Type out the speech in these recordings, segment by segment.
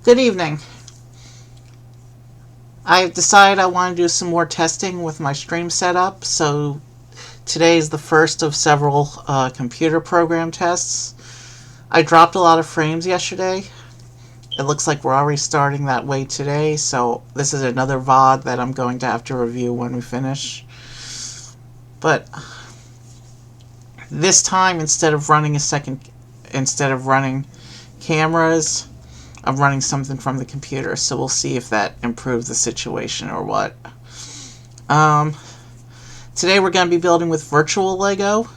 Good evening. I've decided I want to do some more testing with my stream setup, so today is the first of several computer program tests. I dropped a lot of frames yesterday. It looks like we're already starting that way today, so this is another VOD that I'm going to have to review when we finish. But this time, instead of running cameras, I'm running something from the computer, so we'll see if that improves the situation or what. Today we're going to be building with virtual Lego,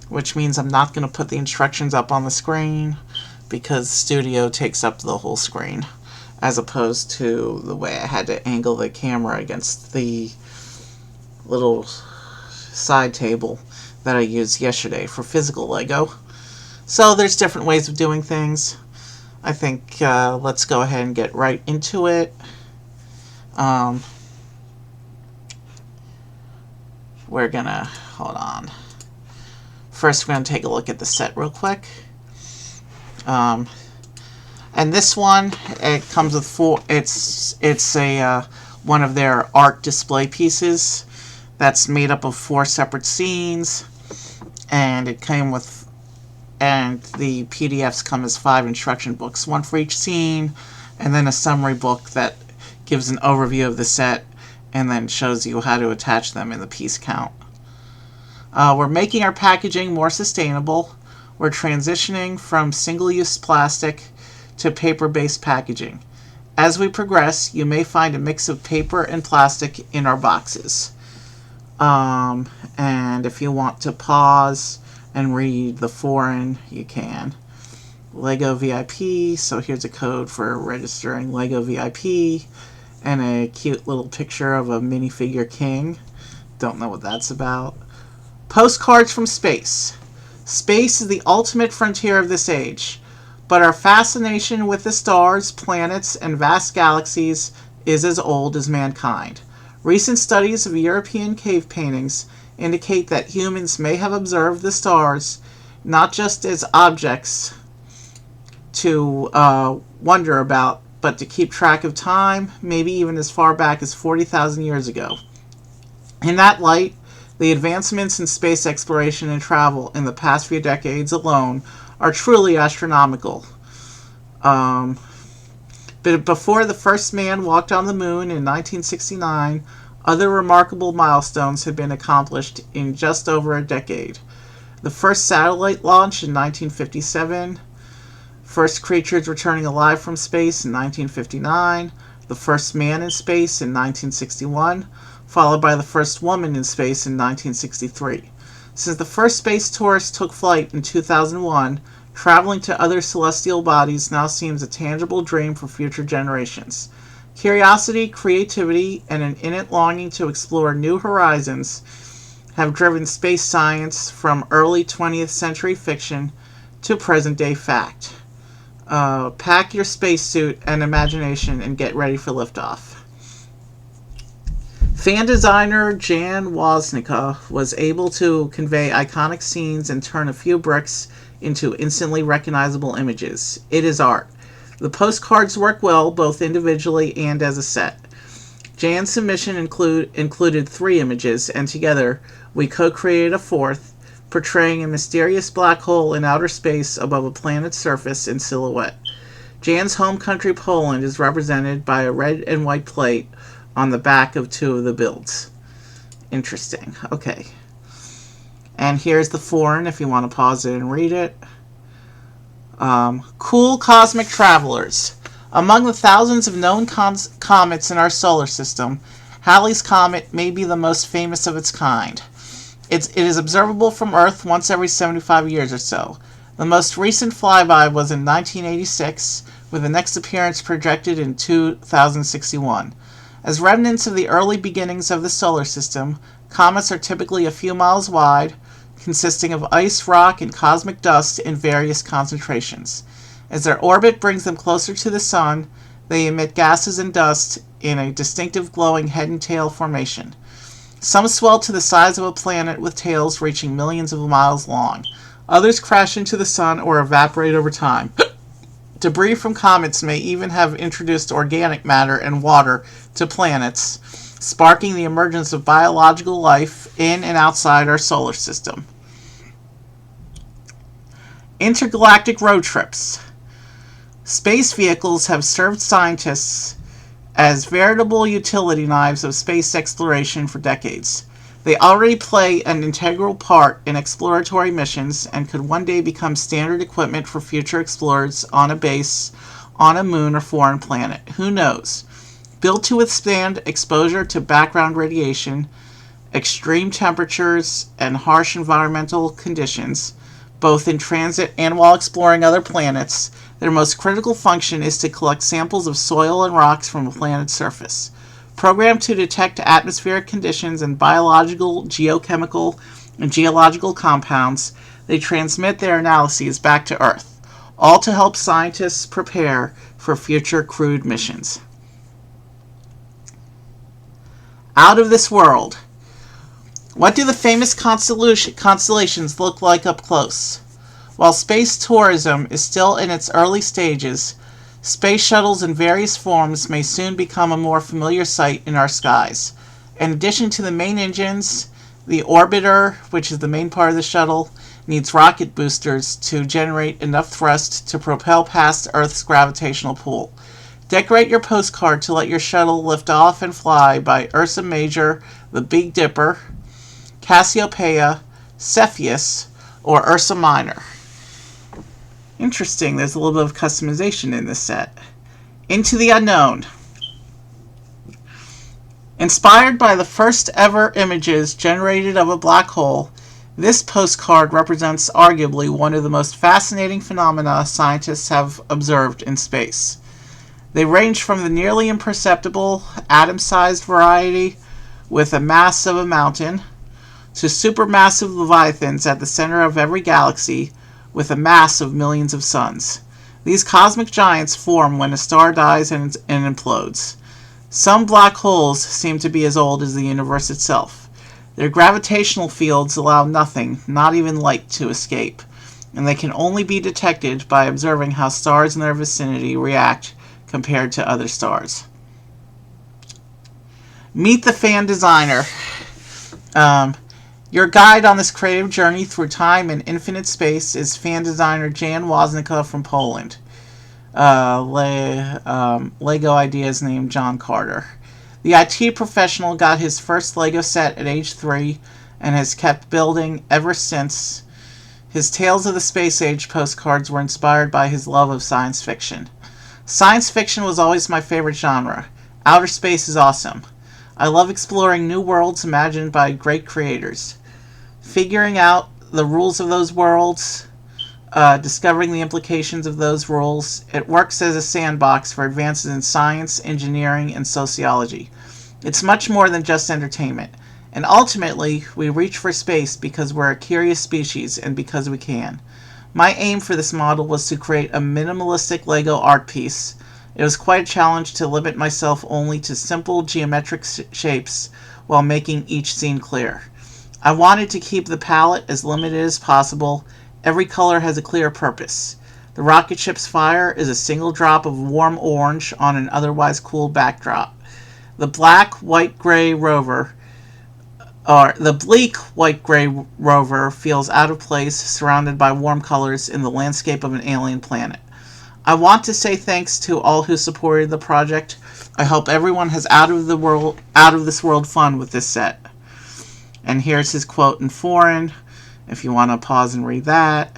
which means I'm not going to put the instructions up on the screen because Studio takes up the whole screen, as opposed to the way I had to angle the camera against the little side table that I used yesterday for physical Lego. So there's different ways of doing things. I think let's go ahead and get right into it. We're gonna, hold on. First we're gonna take a look at the set real quick. And this one, it comes with it's a one of their art display pieces that's made up of 4 separate scenes, and it came with, and the PDFs come as 5 instruction books, 1 for each scene, and then a summary book that gives an overview of the set and then shows you how to attach them in the piece count. We're making our packaging more sustainable. We're transitioning from single-use plastic to paper-based packaging. As we progress, you may find a mix of paper and plastic in our boxes. And if you want to pause and read the foreign, you can. Lego VIP, so here's a code for registering Lego VIP, and a cute little picture of a minifigure king. Don't know what that's about. Postcards from space. Space is the ultimate frontier of this age, but our fascination with the stars, planets, and vast galaxies is as old as mankind. Recent studies of European cave paintings indicate that humans may have observed the stars not just as objects to wonder about, but to keep track of time, maybe even as far back as 40,000 years ago. In that light, the advancements in space exploration and travel in the past few decades alone are truly astronomical. But before the first man walked on the moon in 1969, other remarkable milestones had been accomplished in just over a decade. The first satellite launch in 1957, first creatures returning alive from space in 1959, the first man in space in 1961, followed by the first woman in space in 1963. Since the first space tourist took flight in 2001, traveling to other celestial bodies now seems a tangible dream for future generations. Curiosity, creativity, and an innate longing to explore new horizons have driven space science from early 20th century fiction to present-day fact. Pack your spacesuit and imagination and get ready for liftoff. Fan designer Jan Woznicka was able to convey iconic scenes and turn a few bricks into instantly recognizable images. It is art. The postcards work well, both individually and as a set. Jan's submission included 3 images, and together we co-created a 4th, portraying a mysterious black hole in outer space above a planet's surface in silhouette. Jan's home country, Poland, is represented by a red and white plate on the back of 2 of the builds. Interesting. Okay. And here's the foreign if you want to pause it and read it. Cool cosmic travelers. Among the thousands of known comets in our solar system, Halley's Comet may be the most famous of its kind. It is observable from Earth once every 75 years or so. The most recent flyby was in 1986, with the next appearance projected in 2061. As remnants of the early beginnings of the solar system, comets are typically a few miles wide, consisting of ice, rock, and cosmic dust in various concentrations. As their orbit brings them closer to the sun, they emit gases and dust in a distinctive glowing head and tail formation. Some swell to the size of a planet with tails reaching millions of miles long. Others crash into the sun or evaporate over time. Debris from comets may even have introduced organic matter and water to planets, sparking the emergence of biological life in and outside our solar system. Intergalactic road trips. Space vehicles have served scientists as veritable utility knives of space exploration for decades. They already play an integral part in exploratory missions and could one day become standard equipment for future explorers on a base, on a moon or foreign planet. Who knows? Built to withstand exposure to background radiation, extreme temperatures, and harsh environmental conditions, both in transit and while exploring other planets, their most critical function is to collect samples of soil and rocks from a planet's surface. Programmed to detect atmospheric conditions and biological, geochemical, and geological compounds, they transmit their analyses back to Earth, all to help scientists prepare for future crewed missions. Out of this world. What do the famous constellations look like up close? While space tourism is still in its early stages, space shuttles in various forms may soon become a more familiar sight in our skies. In addition to the main engines, the orbiter, which is the main part of the shuttle, needs rocket boosters to generate enough thrust to propel past Earth's gravitational pull. Decorate your postcard to let your shuttle lift off and fly by Ursa Major, the Big Dipper, Cassiopeia, Cepheus, or Ursa Minor. Interesting, there's a little bit of customization in this set. Into the Unknown. Inspired by the first ever images generated of a black hole, this postcard represents arguably one of the most fascinating phenomena scientists have observed in space. They range from the nearly imperceptible, atom-sized variety with a mass of a mountain, to supermassive leviathans at the center of every galaxy with a mass of millions of suns. These cosmic giants form when a star dies and implodes. Some black holes seem to be as old as the universe itself. Their gravitational fields allow nothing, not even light, to escape, and they can only be detected by observing how stars in their vicinity react compared to other stars. Meet the Fan Designer. Your guide on this creative journey through time and infinite space is fan designer Jan Woznicka from Poland. Lego ideas named John Carter. The IT professional got his first Lego set at age 3 and has kept building ever since. His Tales of the Space Age postcards were inspired by his love of science fiction. Science fiction was always my favorite genre. Outer space is awesome. I love exploring new worlds imagined by great creators. Figuring out the rules of those worlds, discovering the implications of those rules, it works as a sandbox for advances in science, engineering, and sociology. It's much more than just entertainment. And ultimately, we reach for space because we're a curious species and because we can. My aim for this model was to create a minimalistic Lego art piece. It was quite a challenge to limit myself only to simple geometric shapes while making each scene clear. I wanted to keep the palette as limited as possible. Every color has a clear purpose. The rocket ship's fire is a single drop of warm orange on an otherwise cool backdrop. The bleak white-gray rover feels out of place, surrounded by warm colors in the landscape of an alien planet. I want to say thanks to all who supported the project. I hope everyone has out of this world fun with this set. And here's his quote in foreign, if you want to pause and read that.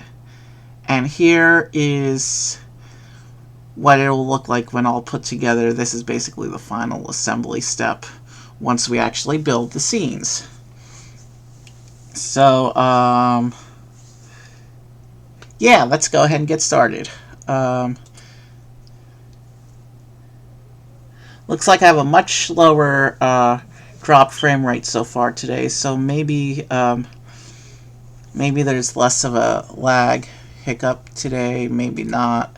And here is what it will look like when all put together. This is basically the final assembly step once we actually build the scenes. So, yeah, let's go ahead and get started. Looks like I have a much lower drop frame rate so far today, so maybe there's less of a lag hiccup today, maybe not.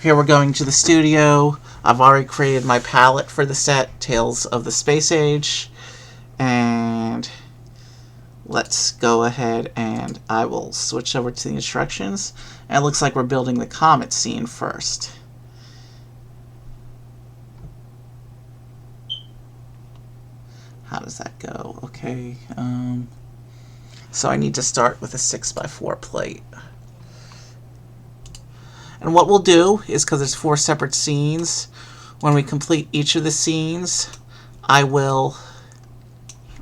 Here we're going to the studio. I've already created my palette for the set, Tales of the Space Age, and let's go ahead and I will switch over to the instructions. And it looks like we're building the comet scene first. How does that go? Okay. So I need to start with a 6x4 plate. And what we'll do is, because there's 4 separate scenes, when we complete each of the scenes, I will...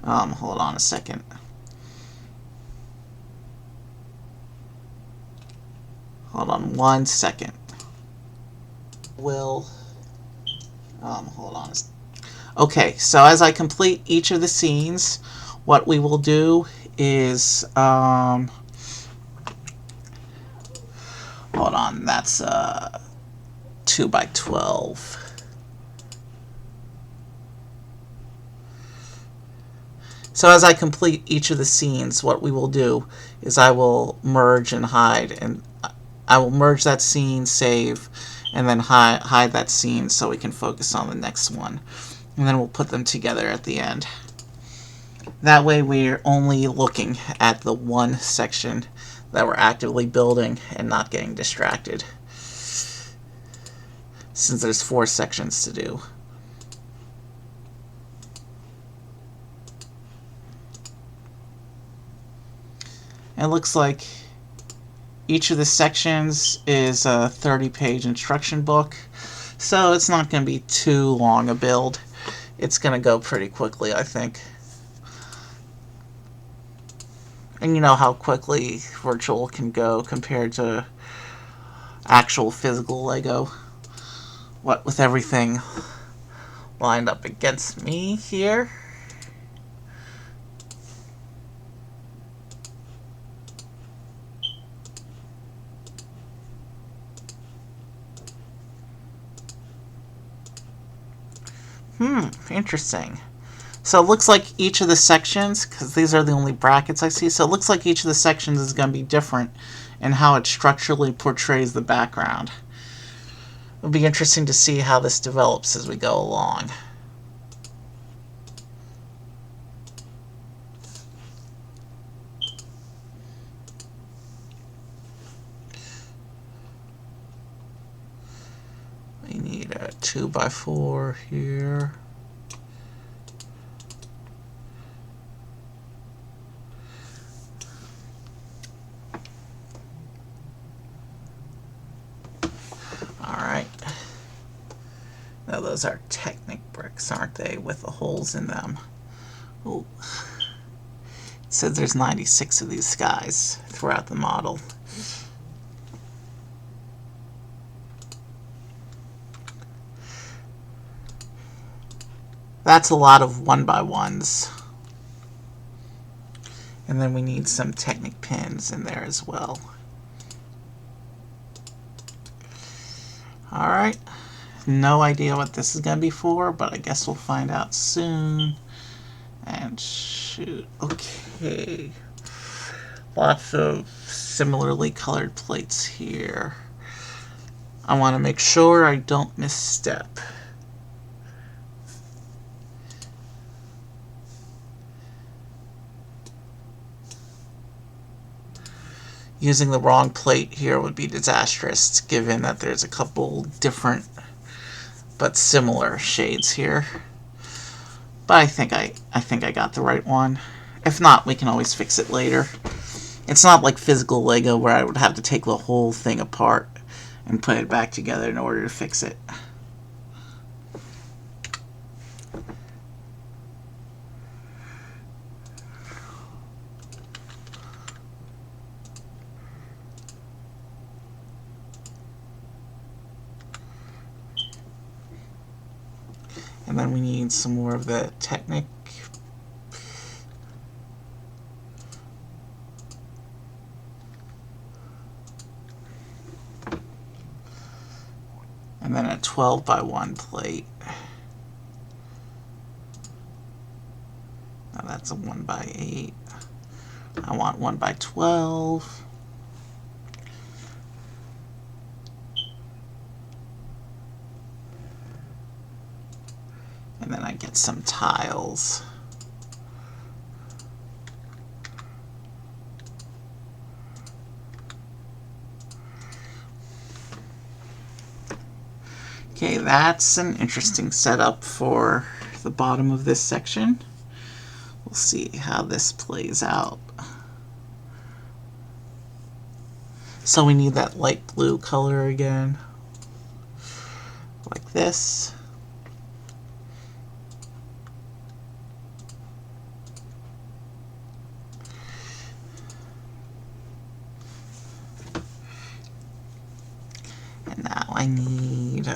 hold on a second. Hold on 1 second. Hold on. Okay, so as I complete each of the scenes, what we will do is... hold on, that's 2x12. So as I complete each of the scenes, what we will do is I will merge and hide, and I will merge that scene, save, and then hide that scene so we can focus on the next one. And then we'll put them together at the end. That way we're only looking at the one section that we're actively building and not getting distracted, since there's 4 sections to do. It looks like each of the sections is a 30-page instruction book, so it's not going to be too long a build. It's going to go pretty quickly, I think. And you know how quickly virtual can go compared to actual physical Lego. What with everything lined up against me here. Interesting. So it looks like each of the sections, because these are the only brackets I see, so it looks like each of the sections is going to be different in how it structurally portrays the background. It'll be interesting to see how this develops as we go along. We need a 2x4 here. Alright. Now those are Technic bricks, aren't they? With the holes in them. Ooh. It says there's 96 of these guys throughout the model. That's a lot of 1x1s. And then we need some Technic pins in there as well. Alright. No idea what this is going to be for, but I guess we'll find out soon. And shoot. Okay. Lots of similarly colored plates here. I want to make sure I don't misstep. Using the wrong plate here would be disastrous, given that there's a couple different but similar shades here. But I think I got the right one. If not, we can always fix it later. It's not like physical Lego where I would have to take the whole thing apart and put it back together in order to fix it. And then we need some more of the Technic. And then a 12x1 plate. Now that's a 1x8. I want 1x12. And then I get some tiles. Okay, that's an interesting setup for the bottom of this section. We'll see how this plays out. So we need that light blue color again, like this. And now I need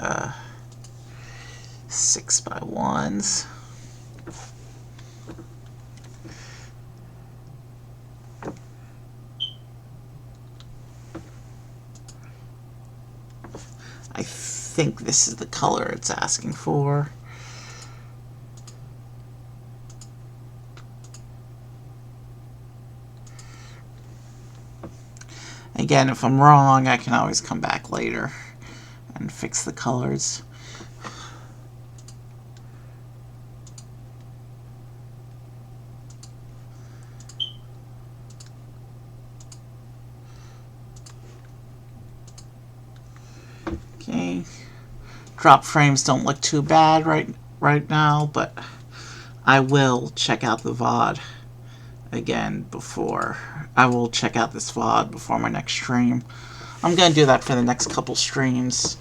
6x1s. I think this is the color it's asking for. Again, if I'm wrong, I can always come back later and fix the colors. Okay. Drop frames don't look too bad right now, but I will check out the VOD again before. I will check out this VOD before my next stream. I'm going to do that for the next couple streams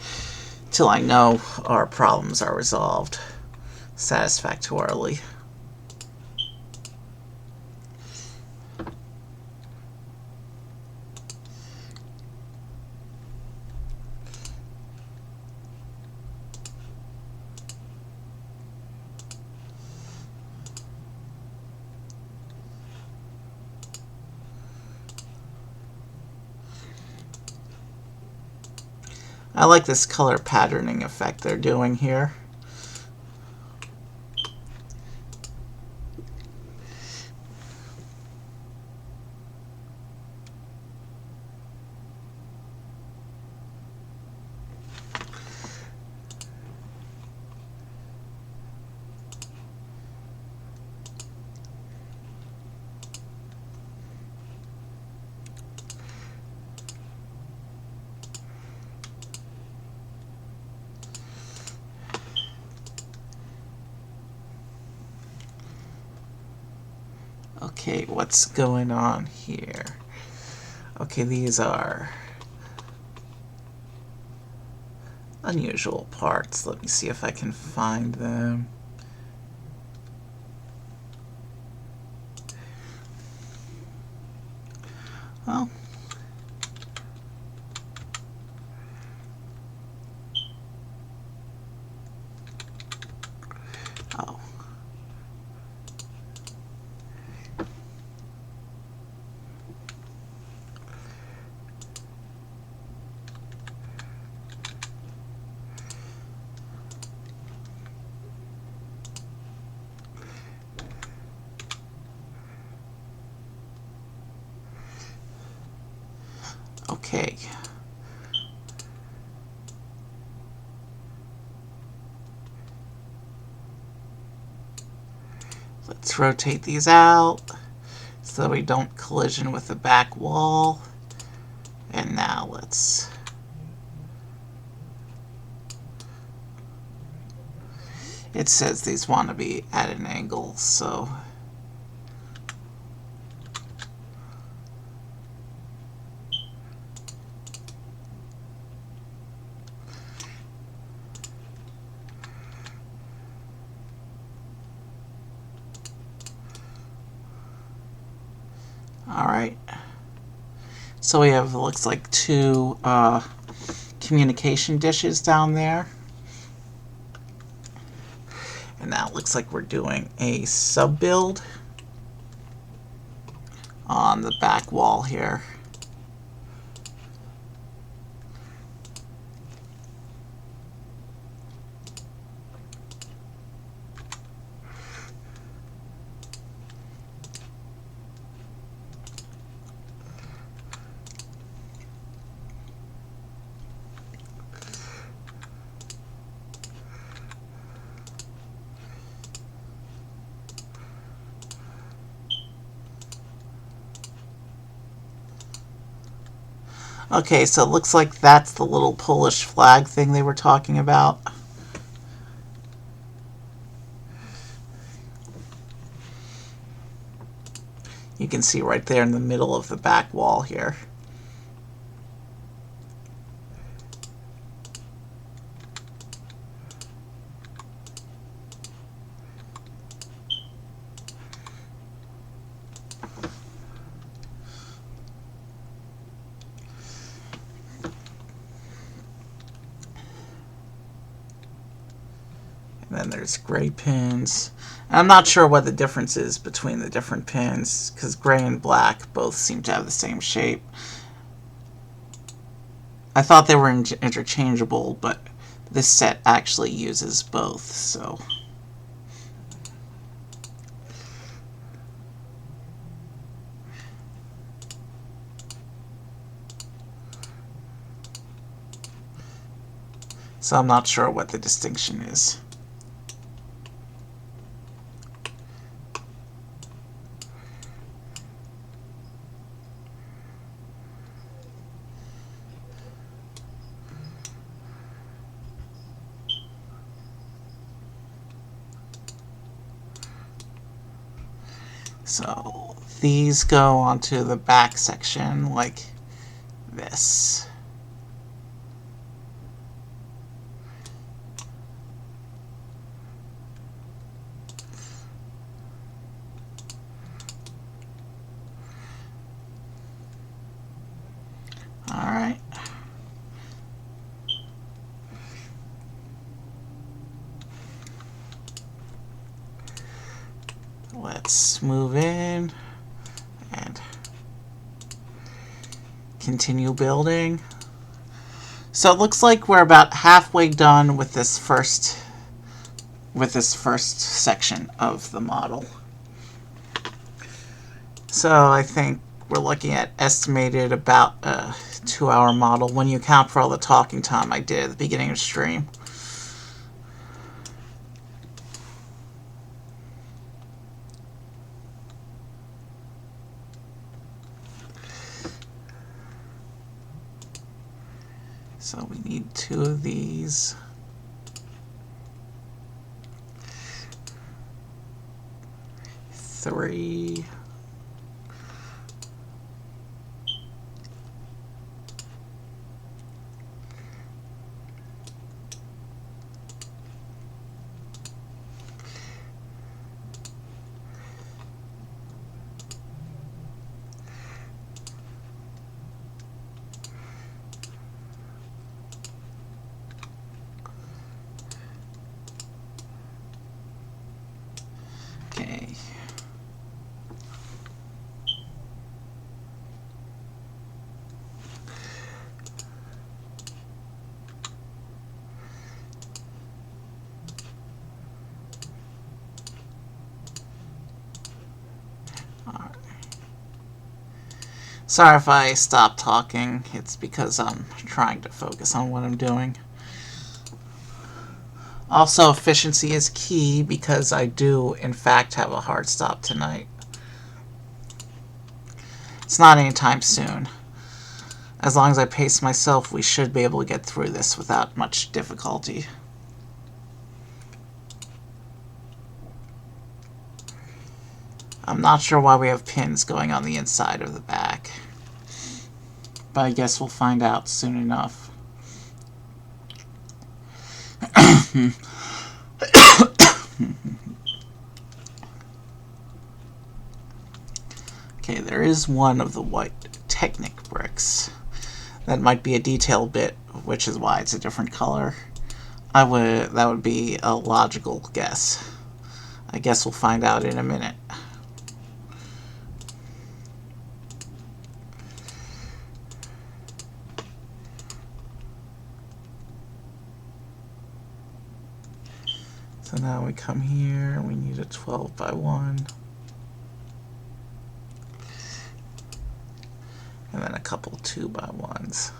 till I know our problems are resolved satisfactorily. I like this color patterning effect they're doing here. Okay, what's going on here? Okay, these are unusual parts. Let me see if I can find them. Well, oh. Okay. Let's rotate these out so we don't collision with the back wall. And now let's it says these want to be at an angle, so alright. So we have, looks like, two communication dishes down there. And now it looks like we're doing a sub build on the back wall here. Okay, so it looks like that's the little Polish flag thing they were talking about. You can see right there in the middle of the back wall here. And then there's gray pins. I'm not sure what the difference is between the different pins, because gray and black both seem to have the same shape. I thought they were interchangeable, but this set actually uses both, so... So I'm not sure what the distinction is. So these go onto the back section like this. Alright. Let's move in and continue building. So it looks like we're about halfway done with this first section of the model. So I think we're looking at estimated about a 2-hour model when you account for all the talking time I did at the beginning of the stream. So we need 2 of these. Three. Okay. Sorry if I stop talking, it's because I'm trying to focus on what I'm doing. Also, efficiency is key because I do, in fact, have a hard stop tonight. It's not anytime soon. As long as I pace myself, we should be able to get through this without much difficulty. I'm not sure why we have pins going on the inside of the back, but I guess we'll find out soon enough. Okay, there is one of the white Technic bricks. That might be a detail bit, which is why it's a different color. That would be a logical guess. I guess we'll find out in a minute. So now we come here, we need a 12 by 1. And then a couple 2 by 1s.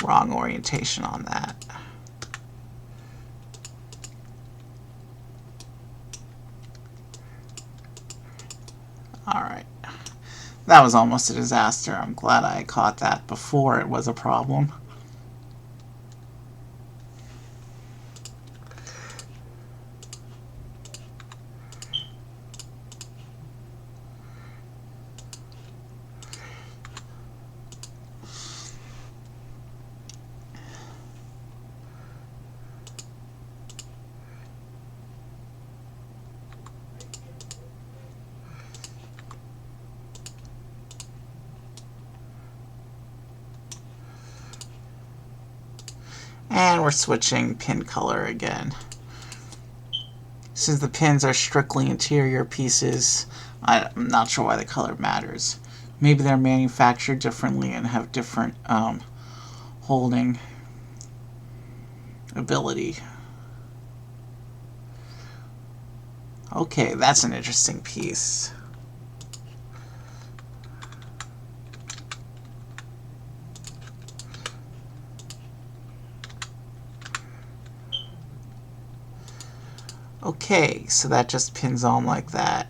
Wrong orientation on that. That was almost a disaster. I'm glad I caught that before it was a problem. And we're switching pin color again. Since the pins are strictly interior pieces, I'm not sure why the color matters. Maybe they're manufactured differently and have different holding ability. Okay, that's an interesting piece. Okay, so that just pins on like that.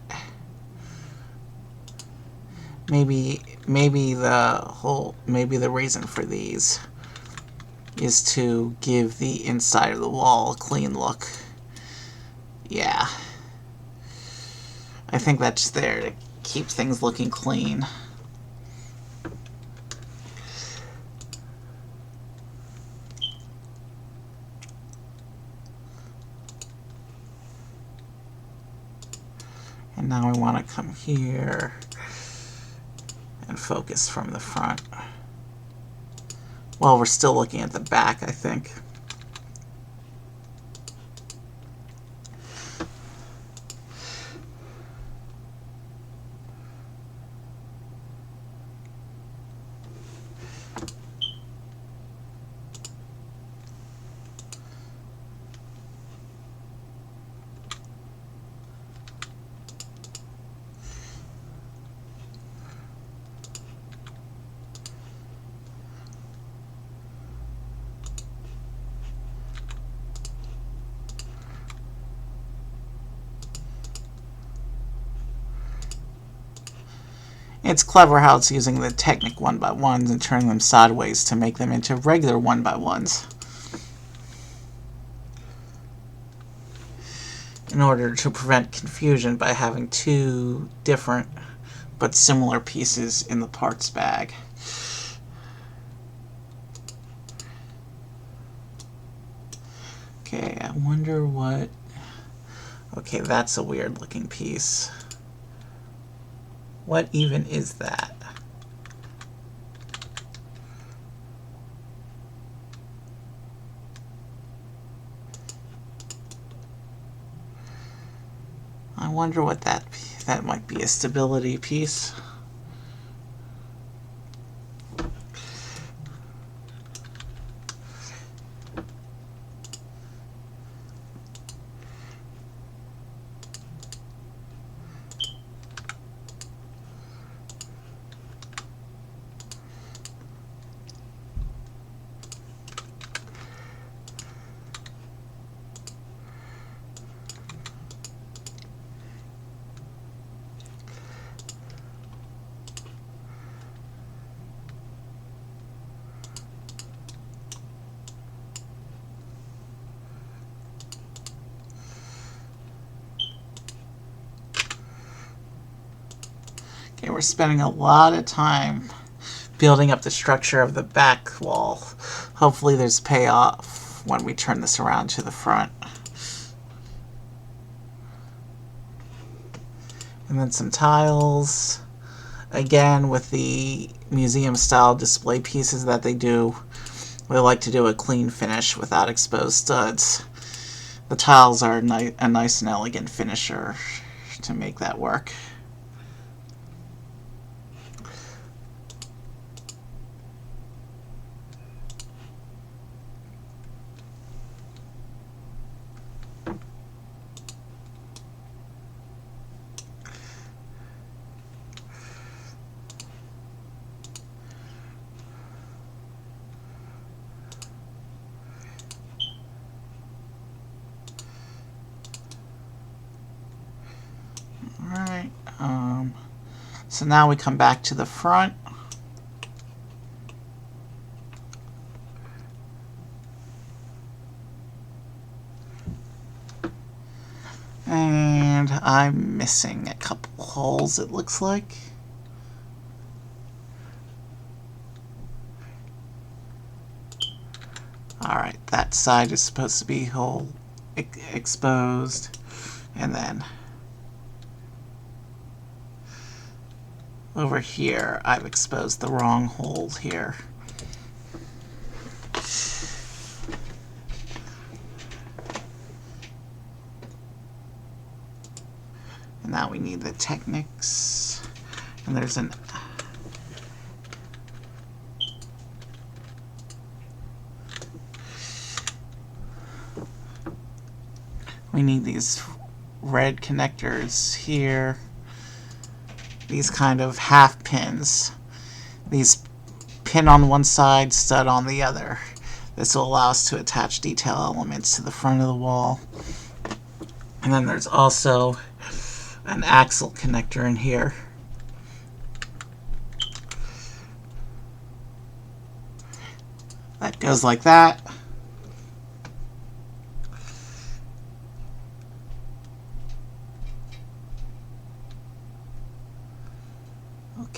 Maybe the reason for these is to give the inside of the wall a clean look. Yeah. I think that's there to keep things looking clean. And now we want to come here and focus from the front. Well, we're still looking at the back, I think. It's clever how it's using the Technic 1x1s and turning them sideways to make them into regular 1x1s. In order to prevent confusion by having two different but similar pieces in the parts bag. Okay, I wonder what... Okay, that's a weird looking piece. What even is that? I wonder what that might be. A stability piece. Okay, we're spending a lot of time building up the structure of the back wall. Hopefully there's payoff when we turn this around to the front. And then some tiles. Again, with the museum-style display pieces that they do, we like to do a clean finish without exposed studs. The tiles are a nice and elegant finisher to make that work. Alright, So now we come back to the front. And I'm missing a couple holes, it looks like. Alright, that side is supposed to be hole exposed. And then over here, I've exposed the wrong hole here. And now we need the Technics. And there's an we need these red connectors here. These kind of half pins. These pin on one side, stud on the other. This will allow us to attach detail elements to the front of the wall. And then there's also an axle connector in here. That goes like that.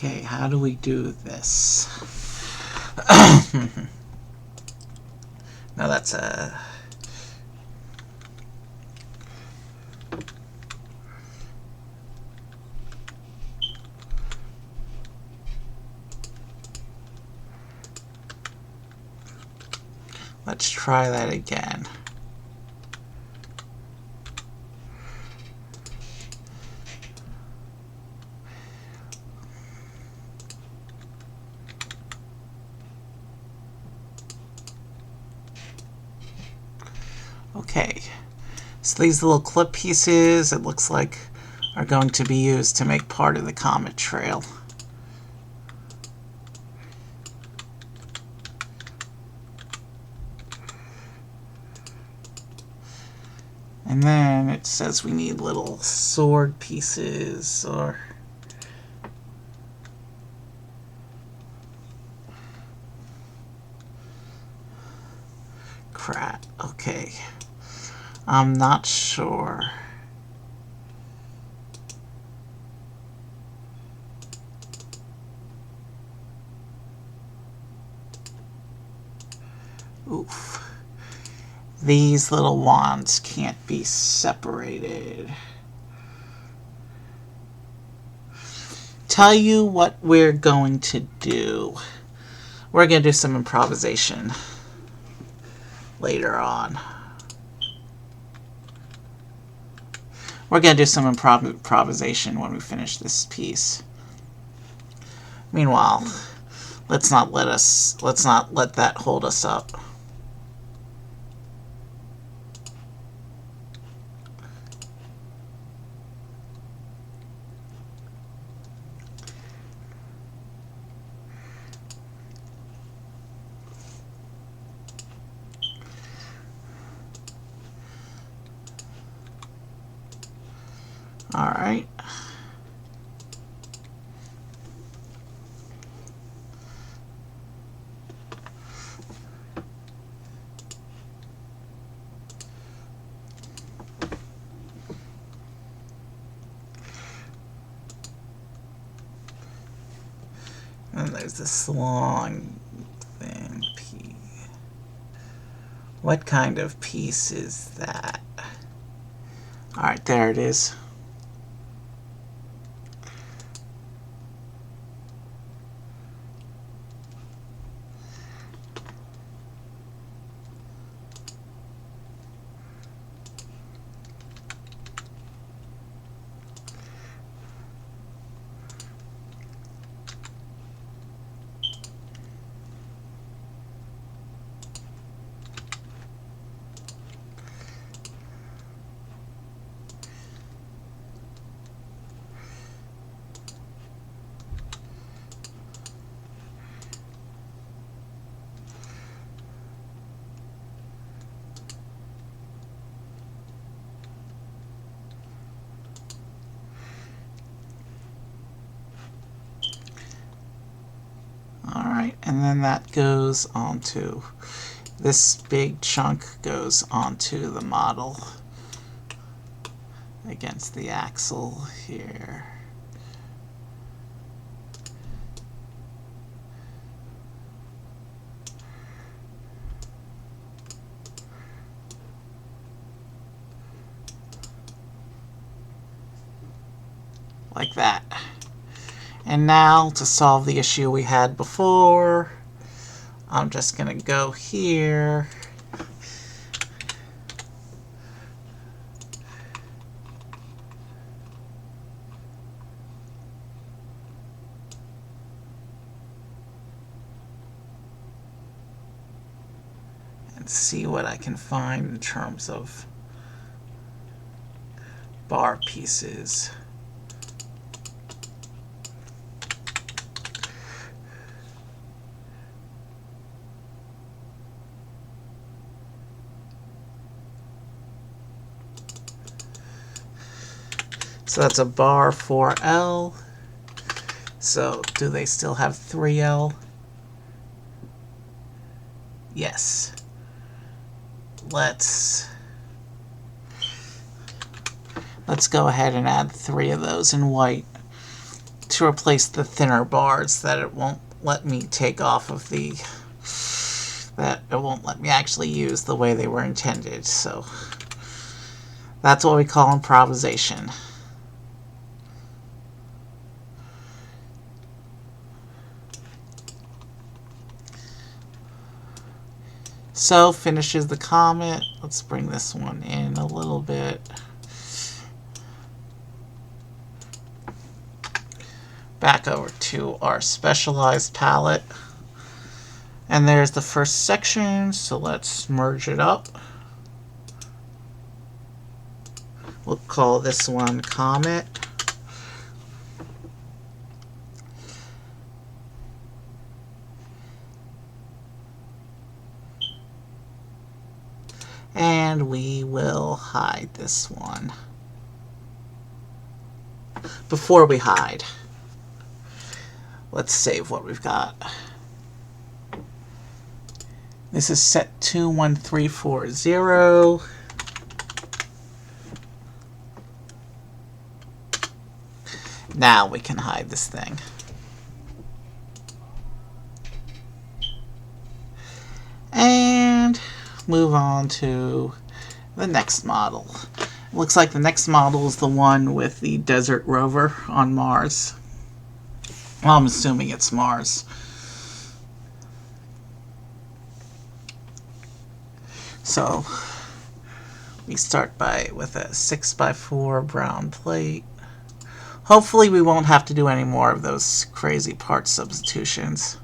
Okay, how do we do this? Now that's a... Let's try that again. Okay, so these little clip pieces, it looks like, are going to be used to make part of the Comet Trail. And then it says we need little sword pieces, or... Crap, okay. I'm not sure. Oof. These little wands can't be separated. Tell you what we're going to do. We're going to do some improvisation later on. We're going to do some improvisation when we finish this piece. Meanwhile, let's not let that hold us up. All right. And there's this long thin piece. What kind of piece is that? All right, there it is. Alright, and then that goes onto, this big chunk goes onto the model against the axle here. Like that. And now, to solve the issue we had before, I'm just going to go here. And see what I can find in terms of bar pieces. So that's a bar 4L. So do they still have 3L? Yes. Let's go ahead and add 3 of those in white to replace the thinner bars that it won't let me take off of the, that it won't let me actually use the way they were intended. So that's what we call improvisation. So finishes the comet. Let's bring this one in a little bit. Back over to our specialized palette. And there's the first section, so let's merge it up. We'll call this one Comet. And we will hide this one. Before we hide, let's save what we've got. This is set 21340. Now we can hide this thing. And move on to the next model. It looks like the next model is the one with the desert rover on Mars. Well, I'm assuming it's Mars. So we start with a 6x4 brown plate. Hopefully we won't have to do any more of those crazy part substitutions.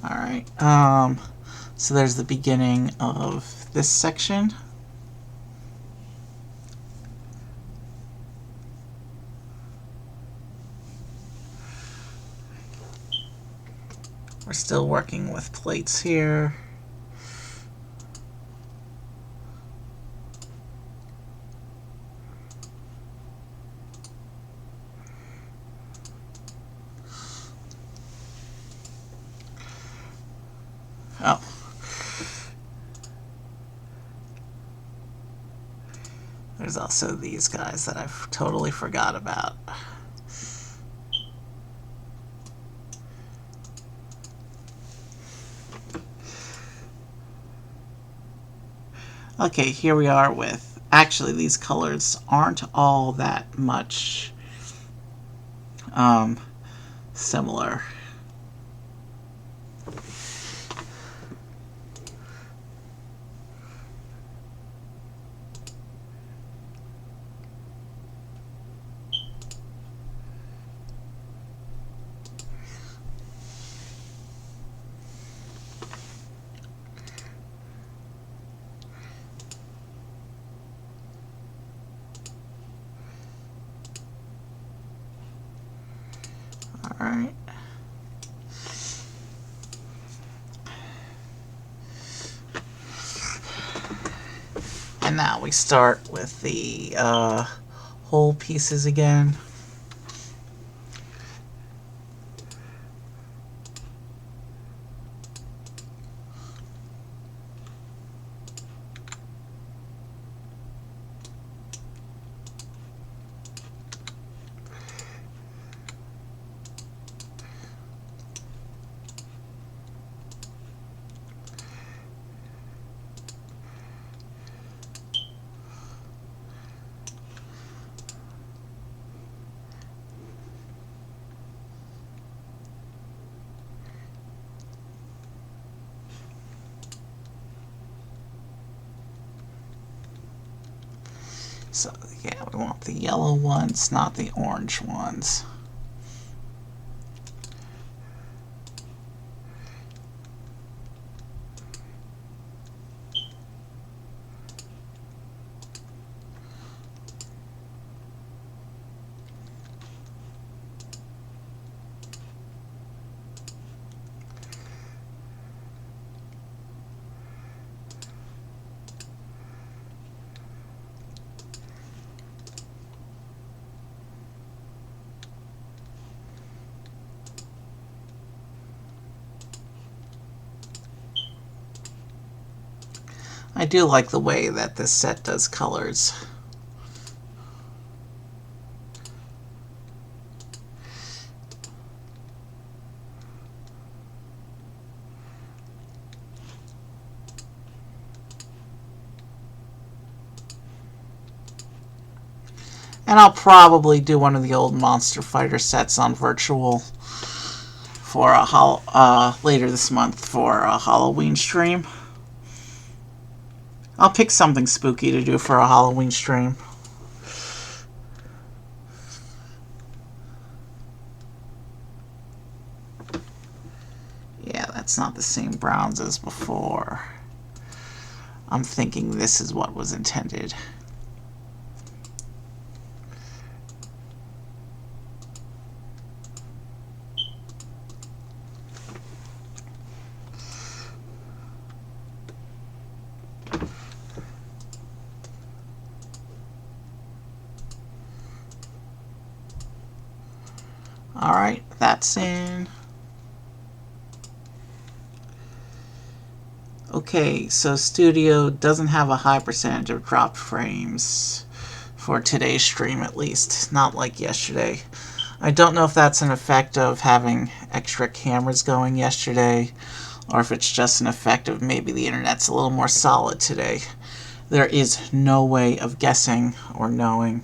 Alright, so there's the beginning of this section. We're still working with plates here. Oh. There's also these guys that I've totally forgot about. Okay, here we are with, actually these colors aren't all that much similar. Alright. And now we start with the whole pieces again. So yeah, we want the yellow ones, not the orange ones. I do like the way that this set does colors. And I'll probably do one of the old Monster Fighter sets on virtual for a later this month for a Halloween stream. I'll pick something spooky to do for a Halloween stream. Yeah, that's not the same browns as before. I'm thinking this is what was intended. Alright, that's in. Okay, so Studio doesn't have a high percentage of dropped frames for today's stream, at least. Not like yesterday. I don't know if that's an effect of having extra cameras going yesterday, or if it's just an effect of maybe the internet's a little more solid today. There is no way of guessing or knowing,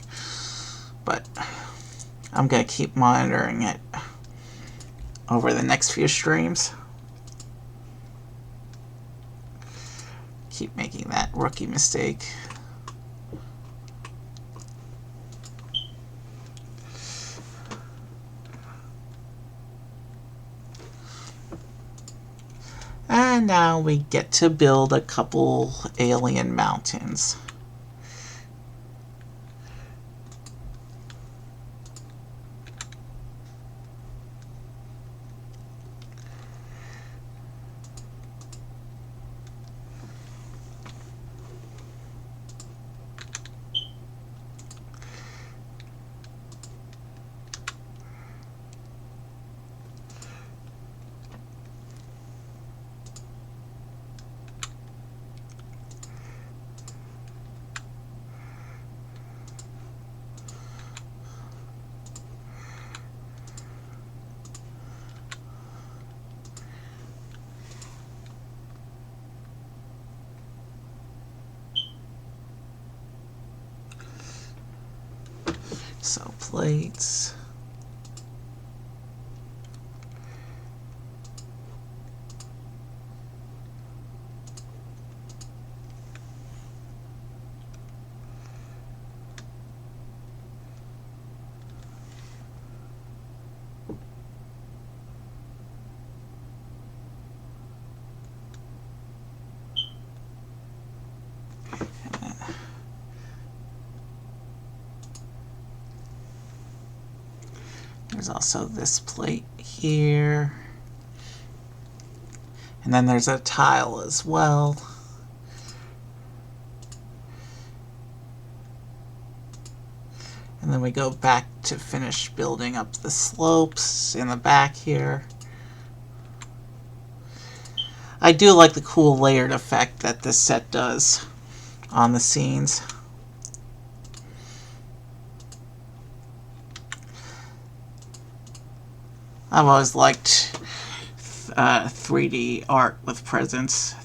but I'm going to keep monitoring it over the next few streams. Keep making that rookie mistake. And now we get to build a couple alien mountains. So plates. There's also this plate here. And then there's a tile as well. And then we go back to finish building up the slopes in the back here. I do like the cool layered effect that this set does on the scenes. I've always liked 3D art with presents.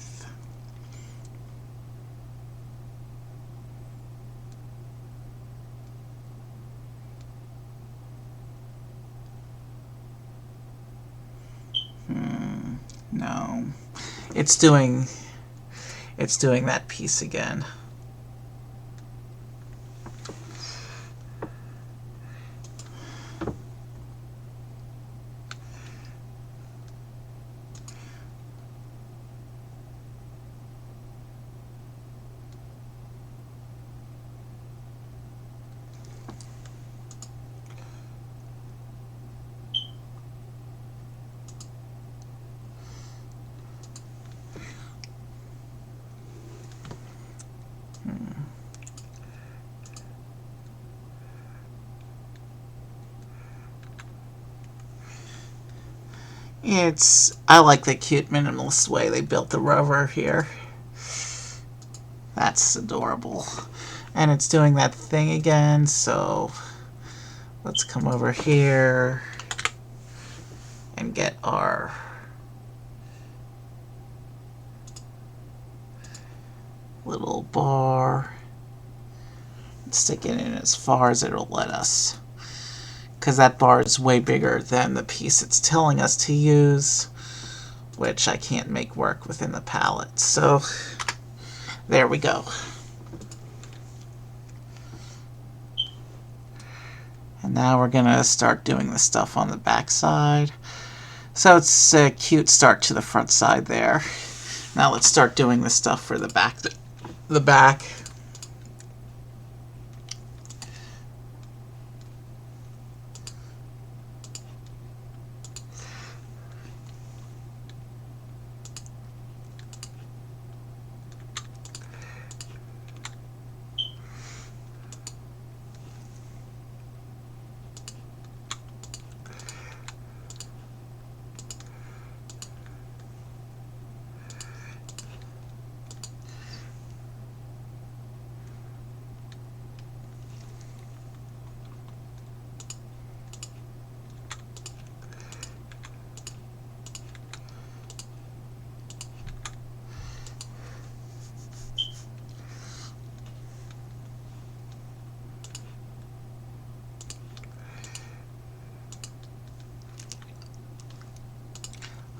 No. It's doing that piece again. I like the cute minimalist way they built the rover here. That's adorable. And it's doing that thing again, so let's come over here and get our little bar and stick it in as far as it'll let us. Because that bar is way bigger than the piece it's telling us to use, which I can't make work within the palette. So there we go. And now we're gonna start doing the stuff on the back side. So it's a cute start to the front side there. Now let's start doing the stuff for the back.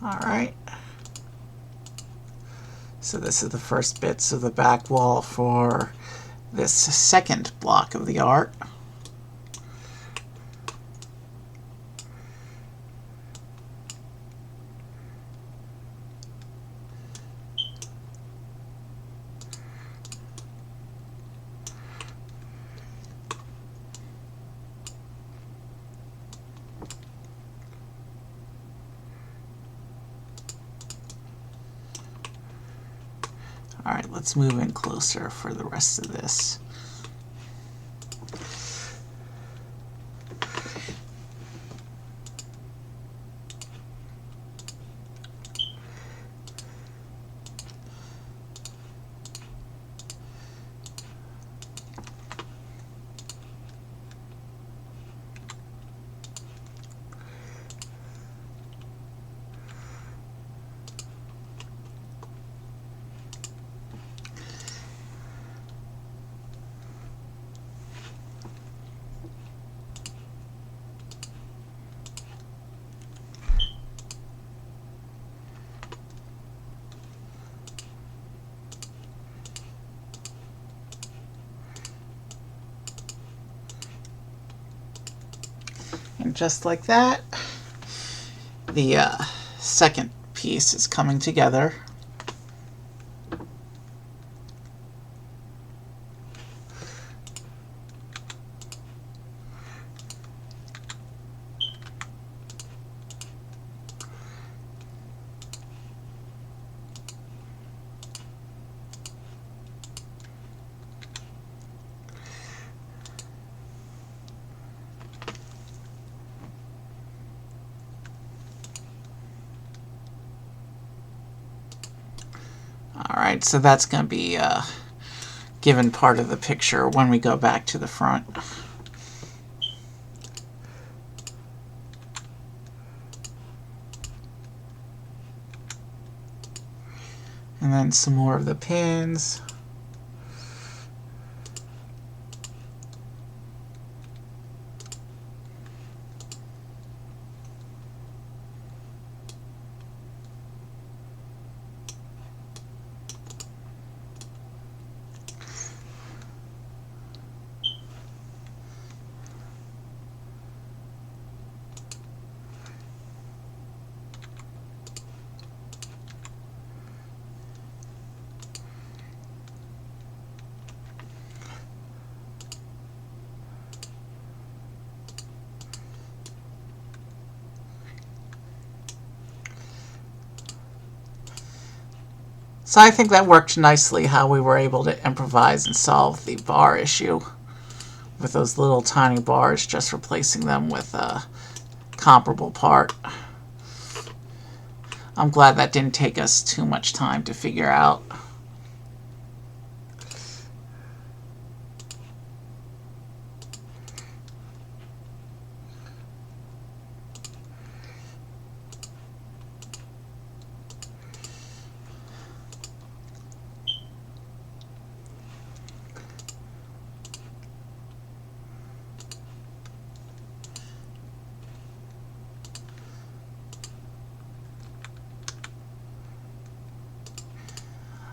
Alright. So this is the first bits of the back wall for this second block of the art. Alright, let's move in closer for the rest of this. And just like that, the second piece is coming together. Alright, so that's going to be given part of the picture when we go back to the front. And then some more of the pins. So I think that worked nicely how we were able to improvise and solve the bar issue with those little tiny bars, just replacing them with a comparable part. I'm glad that didn't take us too much time to figure out.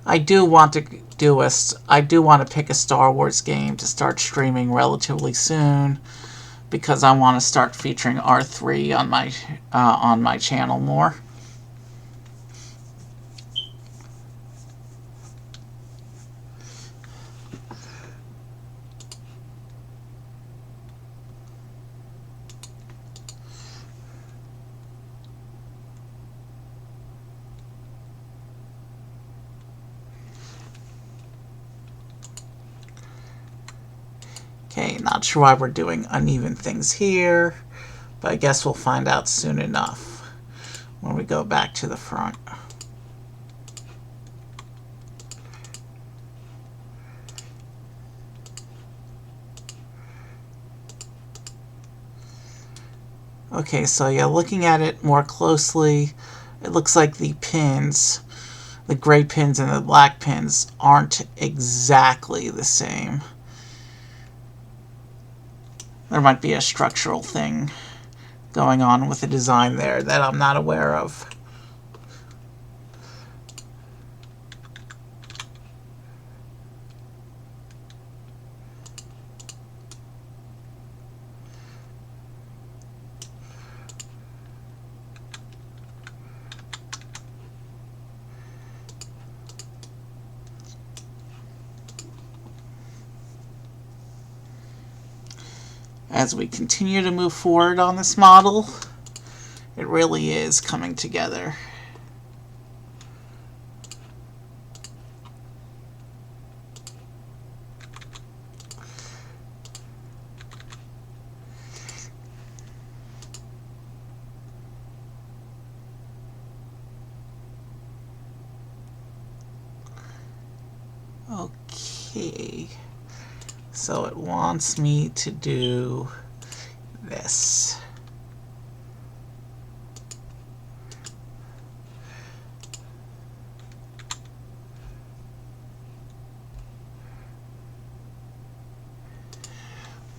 I do want to pick a Star Wars game to start streaming relatively soon, because I want to start featuring R3 on my channel more. Okay, not sure why we're doing uneven things here, but I guess we'll find out soon enough when we go back to the front. Okay, so yeah, looking at it more closely, it looks like the pins, the gray pins and the black pins, aren't exactly the same. There might be a structural thing going on with the design there that I'm not aware of. As we continue to move forward on this model, it really is coming together. Okay, so it wants me to do this.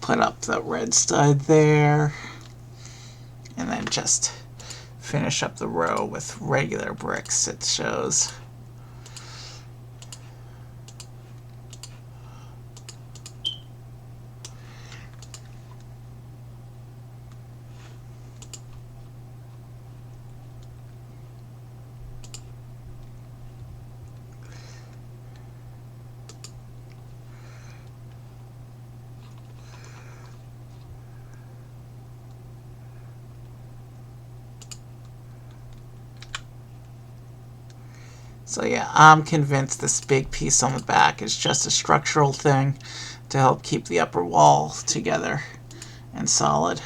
Put up the red stud there, and then just finish up the row with regular bricks, it shows. So yeah, I'm convinced this big piece on the back is just a structural thing to help keep the upper wall together and solid.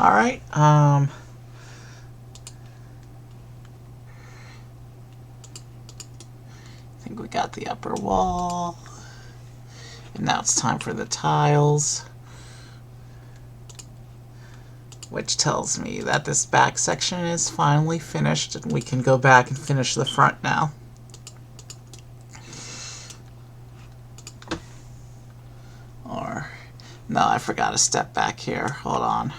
Alright, I think we got the upper wall. And now it's time for the tiles, which tells me that this back section is finally finished and we can go back and finish the front now. Or, no, I forgot a step back here. Hold on.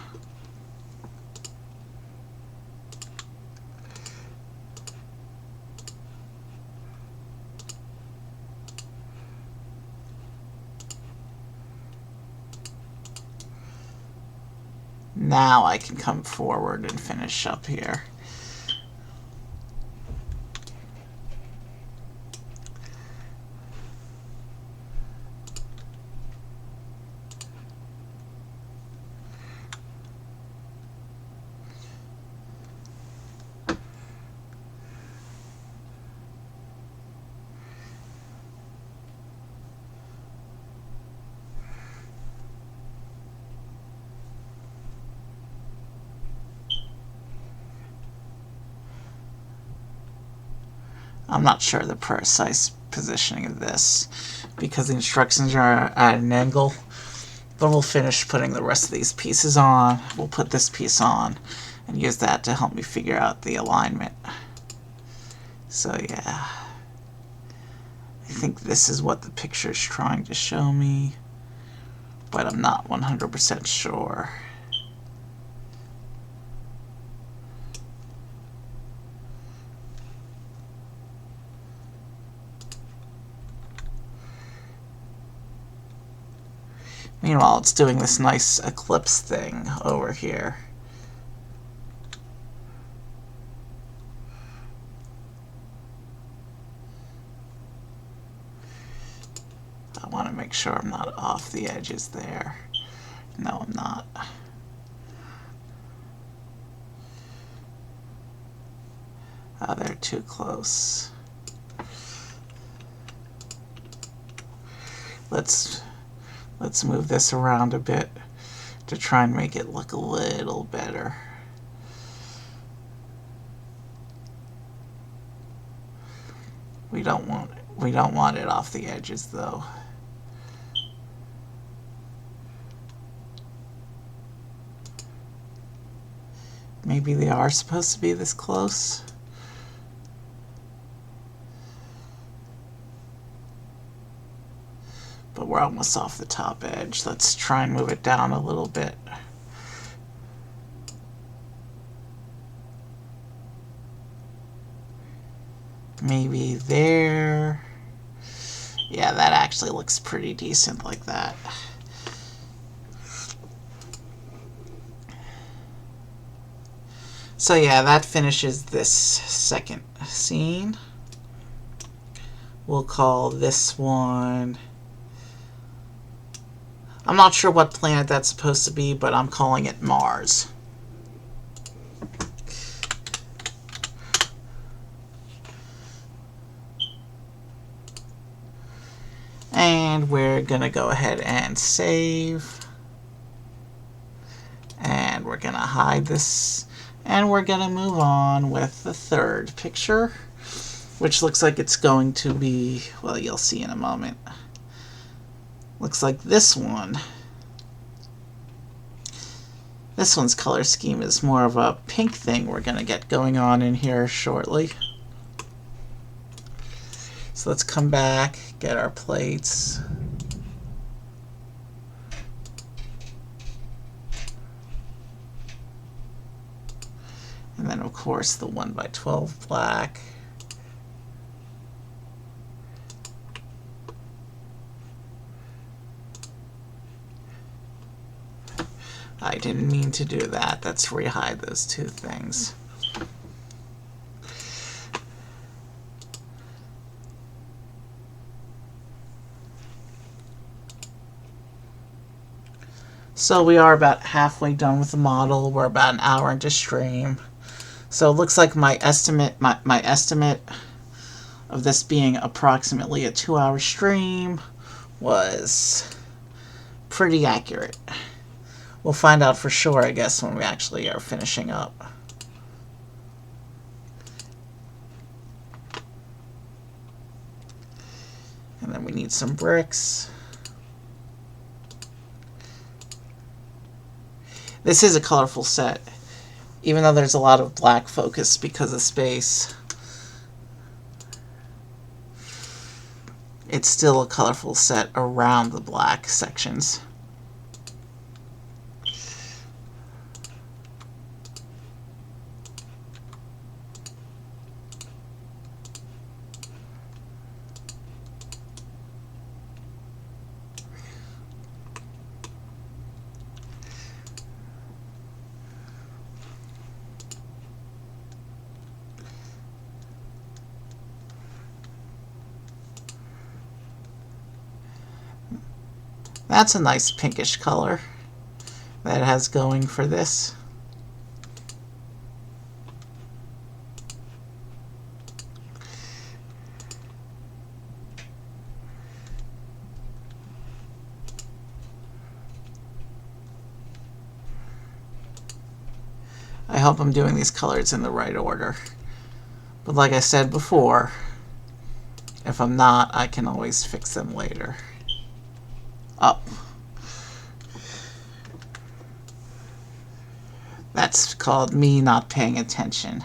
Now I can come forward and finish up here. I'm not sure the precise positioning of this because the instructions are at an angle. But we'll finish putting the rest of these pieces on. We'll put this piece on and use that to help me figure out the alignment. So yeah, I think this is what the picture is trying to show me, but I'm not 100% sure. Meanwhile, it's doing this nice eclipse thing over here. I want to make sure I'm not off the edges there. No, I'm not. Oh, they're too close. Let's move this around a bit to try and make it look a little better. We don't want it off the edges though. Maybe they are supposed to be this close. But we're almost off the top edge. Let's try and move it down a little bit. Maybe there. Yeah, that actually looks pretty decent like that. So yeah, that finishes this second scene. We'll call this one... I'm not sure what planet that's supposed to be, but I'm calling it Mars. And we're gonna go ahead and save. And we're gonna hide this. And we're gonna move on with the third picture, which looks like it's going to be, well, you'll see in a moment. Looks like this one. This one's color scheme is more of a pink thing we're going to get going on in here shortly. So let's come back, get our plates. And then, of course, the 1x12 black. I didn't mean to do that. Let's rehide those two things. So we are about halfway done with the model. We're about an hour into stream. So it looks like my estimate of this being approximately a 2-hour stream was pretty accurate. We'll find out for sure, I guess, when we actually are finishing up. And then we need some bricks. This is a colorful set, even though there's a lot of black focus because of space. It's still a colorful set around the black sections. That's a nice pinkish color that it has going for this. I hope I'm doing these colors in the right order. But like I said before, if I'm not, I can always fix them later. Up. That's called me not paying attention.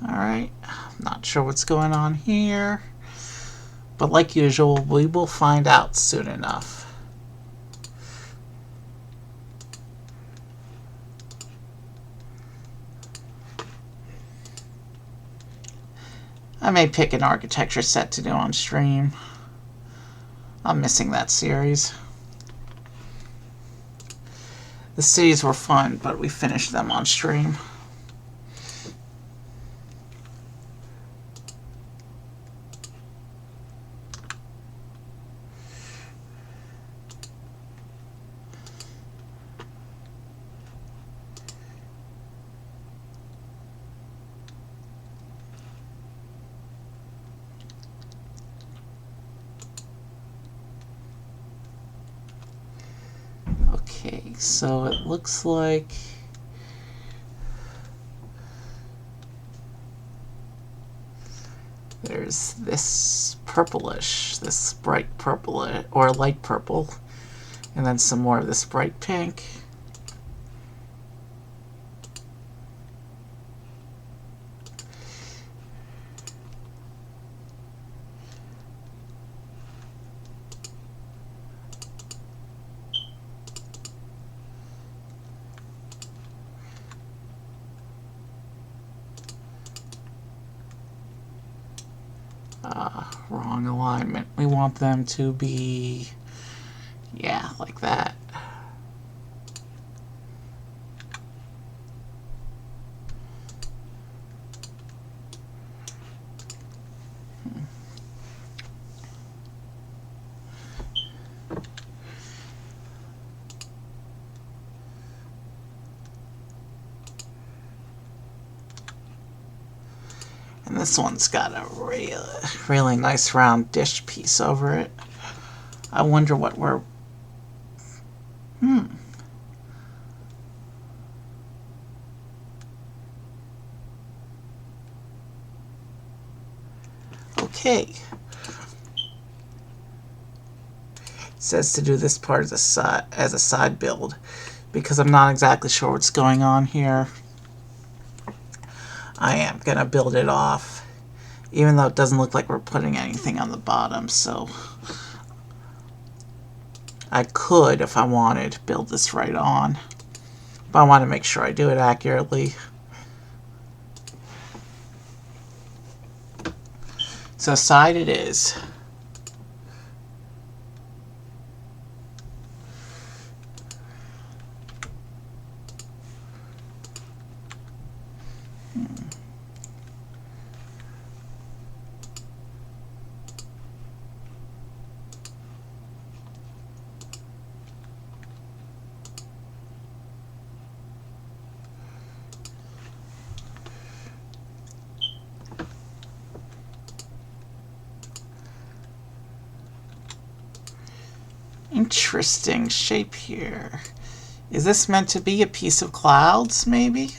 Alright, not sure what's going on here, but like usual, we will find out soon enough. I may pick an architecture set to do on stream. I'm missing that series. The cities were fun, but we finished them on stream. Okay, so it looks like there's this purplish, this bright purple or light purple, and then some more of this bright pink. Wrong alignment. We want them to be, yeah, like that. And this one's got a really nice round dish piece over it. I wonder what we're... Okay. It says to do this part as a side build, because I'm not exactly sure what's going on here. I am going to build it off, even though it doesn't look like we're putting anything on the bottom, so I could, if I wanted, build this right on. But I want to make sure I do it accurately. So side it is. Interesting shape here. Is this meant to be a piece of clouds, maybe?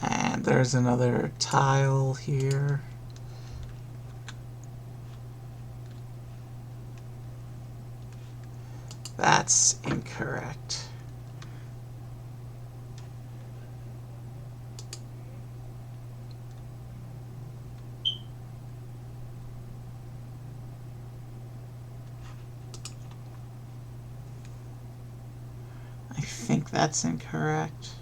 And there's another tile here. That's incorrect. I think that's incorrect.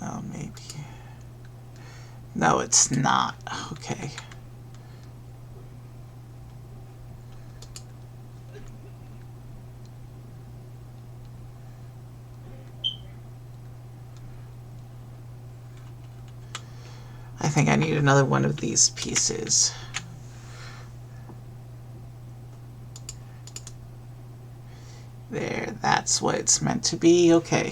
No, maybe. No, it's not. Okay. I think I need another one of these pieces. There, that's what it's meant to be. Okay.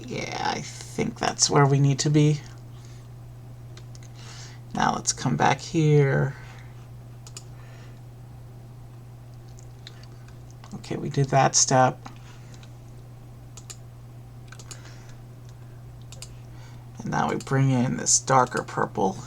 Yeah, I think that's where we need to be. Now let's come back here. Okay, we did that step. And now we bring in this darker purple.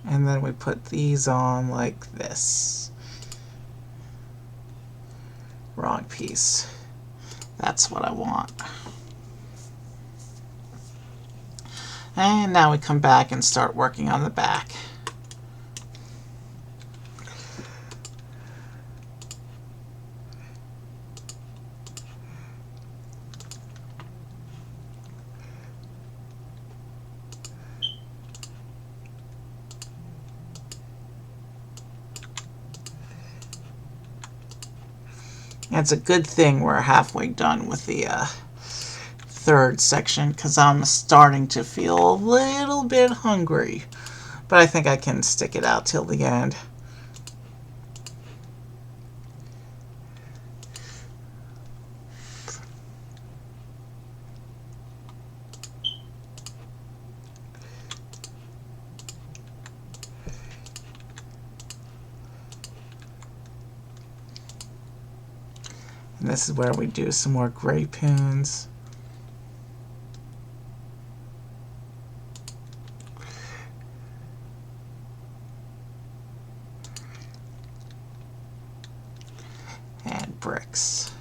And then we put these on like this. Wrong piece. That's what I want. And now we come back and start working on the back. And it's a good thing we're halfway done with the third section, because I'm starting to feel a little bit hungry. But I think I can stick it out till the end. And this is where we do some more gray pins. And bricks.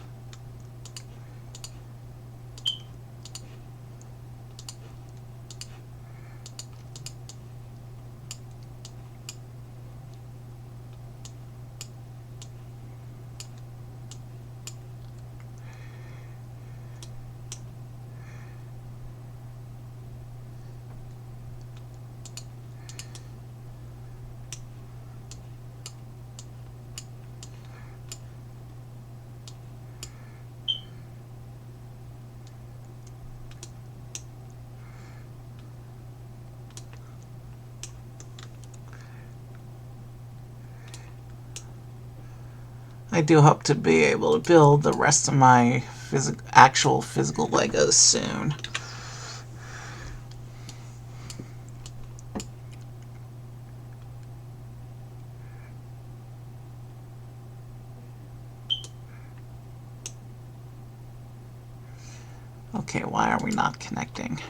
I do hope to be able to build the rest of my actual physical Legos soon. Okay, why are we not connecting?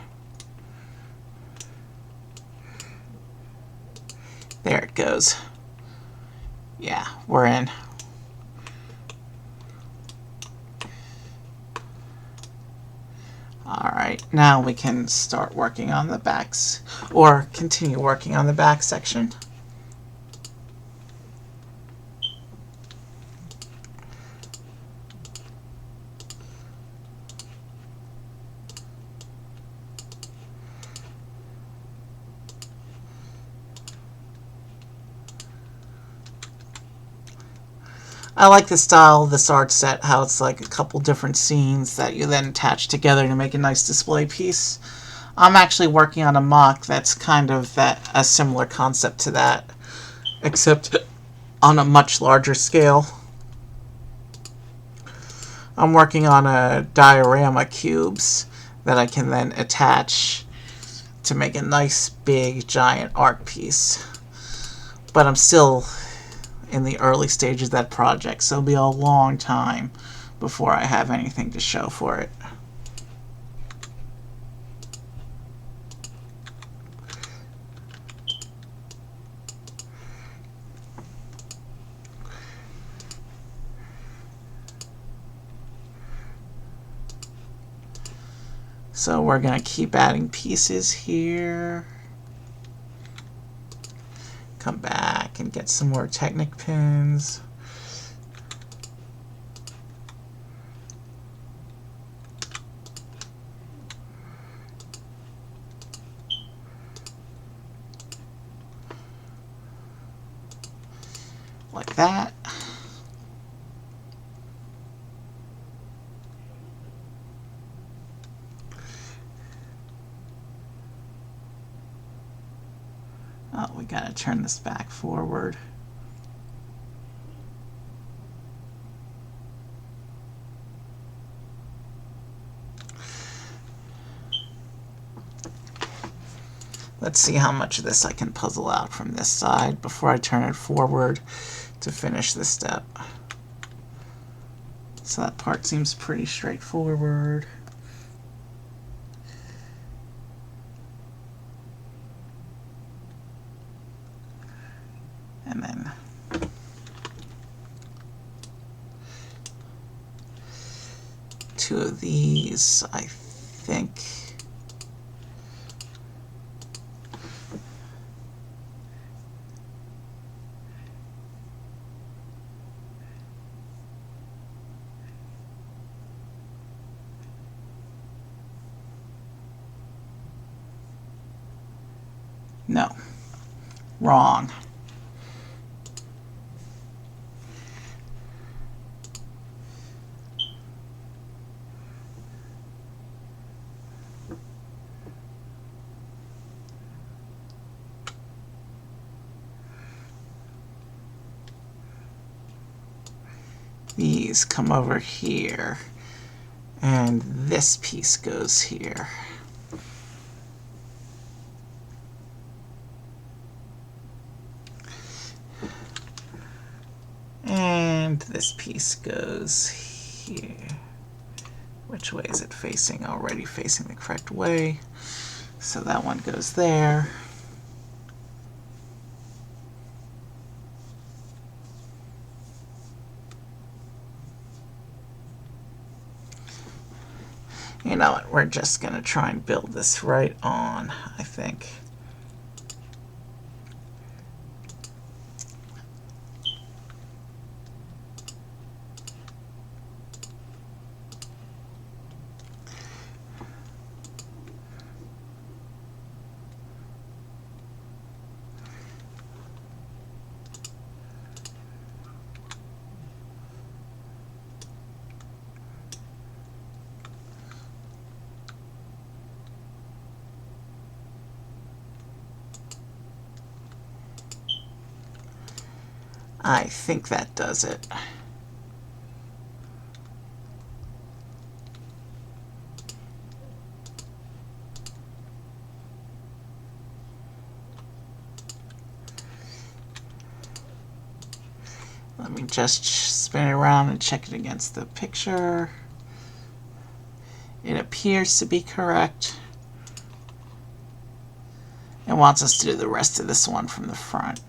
There it goes. Yeah, we're in. Alright, now we can start working on the backs, or continue working on the back section. I like the style of this art set, how it's like a couple different scenes that you then attach together to make a nice display piece. I'm actually working on a MOC that's kind of a similar concept to that, except on a much larger scale. I'm working on a diorama cubes that I can then attach to make a nice big giant art piece. But I'm still in the early stages of that project, so it'll be a long time before I have anything to show for it. So we're going to keep adding pieces here. Come back and get some more Technic pins. Like that. Oh, we gotta turn this back forward. Let's see how much of this I can puzzle out from this side before I turn it forward to finish this step. So that part seems pretty straightforward. And then two of these, I think. No, wrong. These come over here, and this piece goes here. And this piece goes here. Which way is it facing? Already facing the correct way. So that one goes there. You know what? We're just going to try and build this right on, I think. I think that does it. Let me just spin it around and check it against the picture. It appears to be correct. It wants us to do the rest of this one from the front.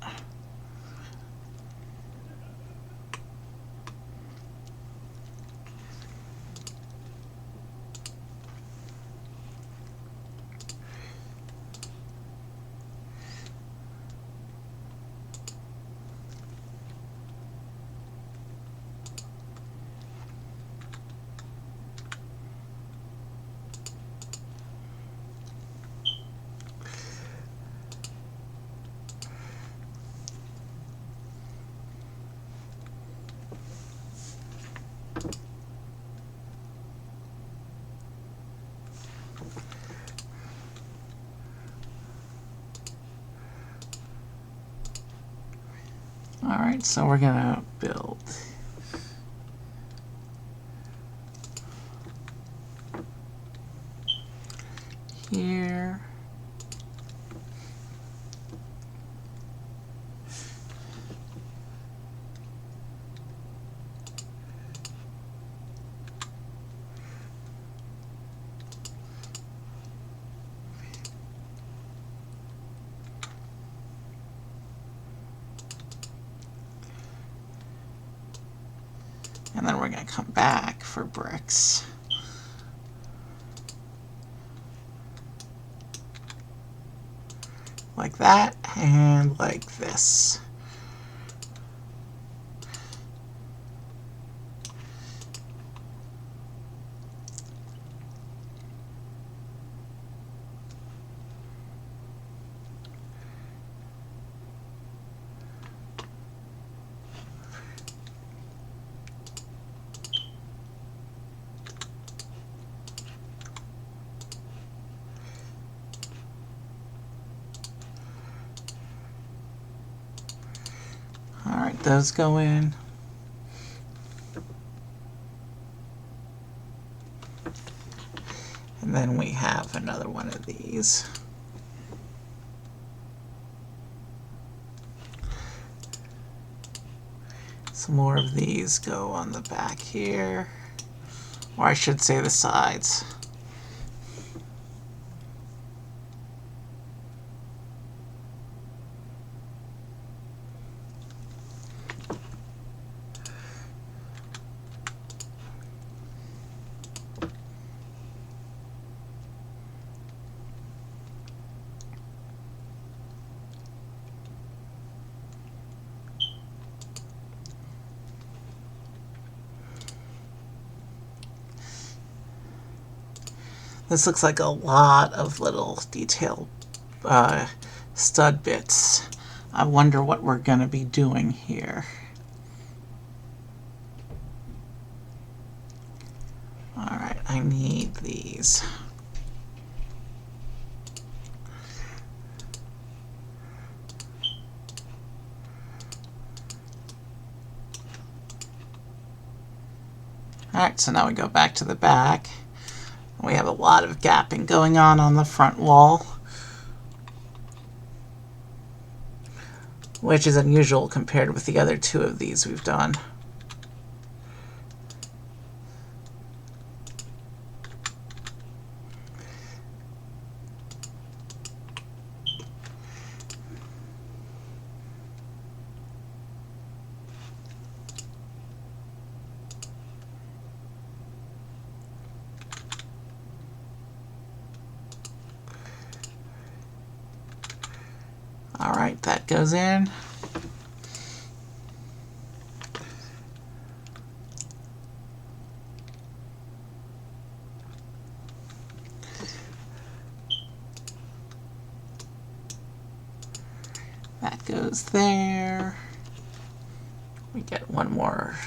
Alright, so we're gonna build here. And then we're going to come back for bricks. Like that, and like this. Alright, those go in. And then we have another one of these. Some more of these go on the back here. Or I should say the sides. This looks like a lot of little detailed stud bits. I wonder what we're going to be doing here. Alright, I need these. Alright, so now we go back to the back. We have a lot of gapping going on the front wall, which is unusual compared with the other two of these we've done. Alright, that goes in. That goes there. We get one more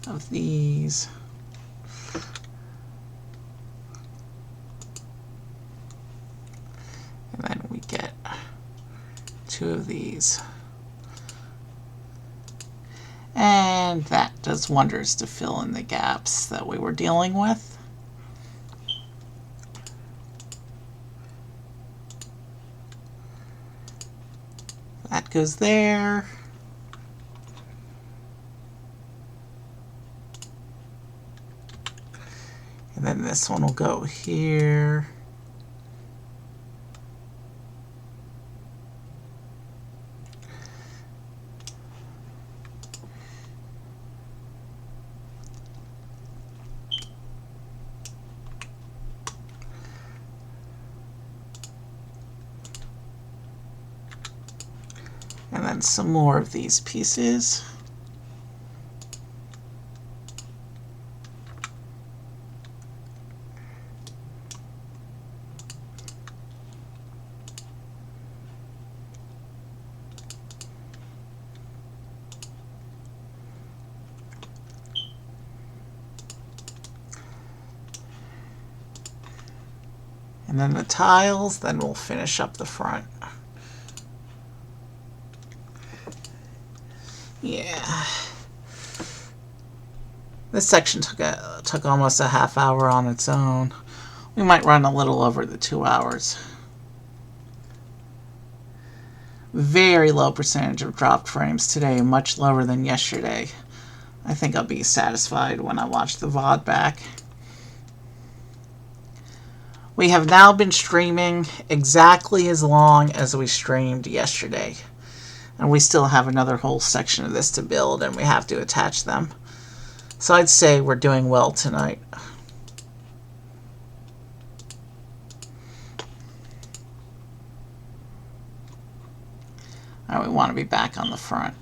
of these. And then we get two of these. And that does wonders to fill in the gaps that we were dealing with. That goes there. this one will go here. And then some more of these pieces. And then the tiles, then we'll finish up the front. Yeah. This section took almost a half hour on its own. We might run a little over the 2 hours. Very low percentage of dropped frames today, much lower than yesterday. I think I'll be satisfied when I watch the VOD back. We have now been streaming exactly as long as we streamed yesterday. And we still have another whole section of this to build, and we have to attach them. So I'd say we're doing well tonight. All right, we want to be back on the front.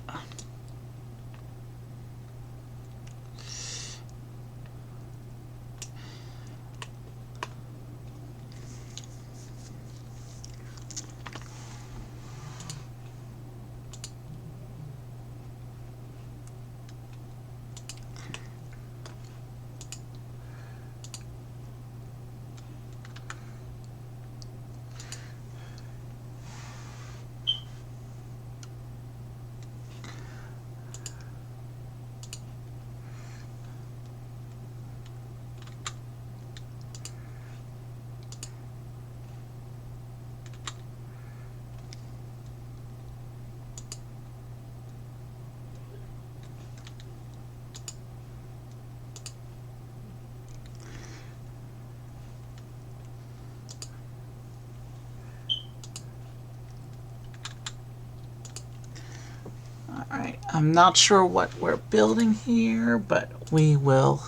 Alright, I'm not sure what we're building here, but we will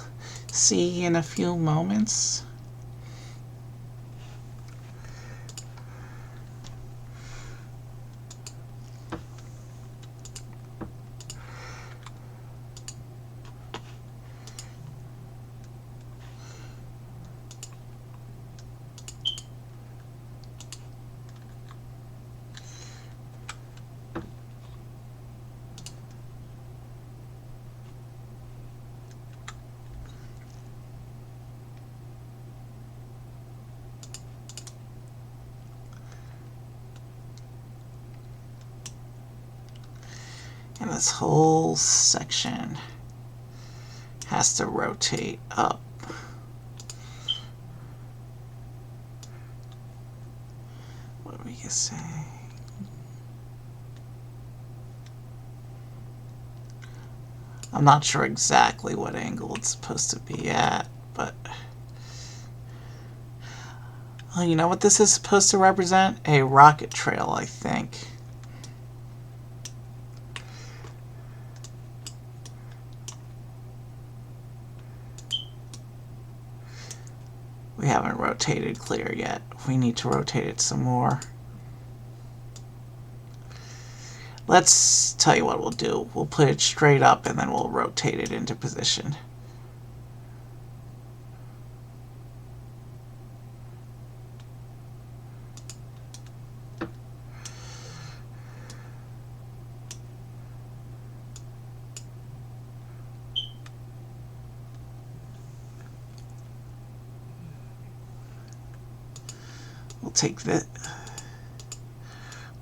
see in a few moments. And this whole section has to rotate up. What do we say? I'm not sure exactly what angle it's supposed to be at, but... Oh, you know what this is supposed to represent? A rocket trail, I think. We haven't rotated clear yet. We need to rotate it some more. Let's tell you what we'll do. We'll put it straight up and then we'll rotate it into position.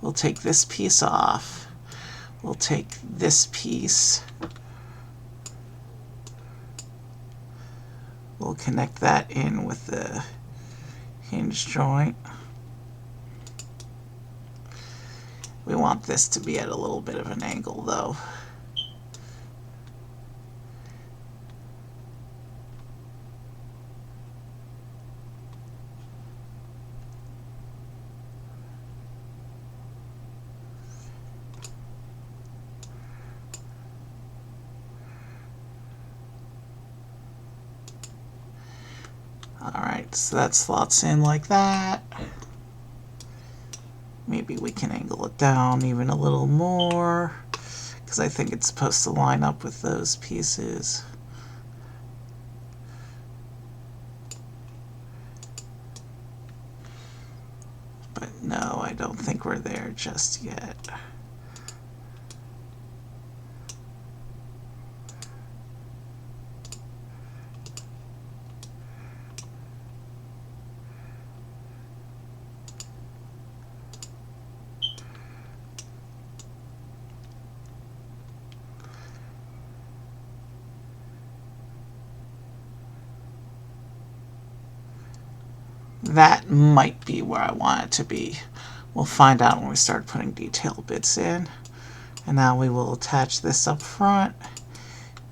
We'll take this piece off. We'll take this piece. We'll connect that in with the hinge joint. We want this to be at a little bit of an angle though. So that slots in like that. Maybe we can angle it down even a little more, because I think it's supposed to line up with those pieces. But no, I don't think we're there just yet. That might be where I want it to be. We'll find out when we start putting detail bits in. And now we will attach this up front.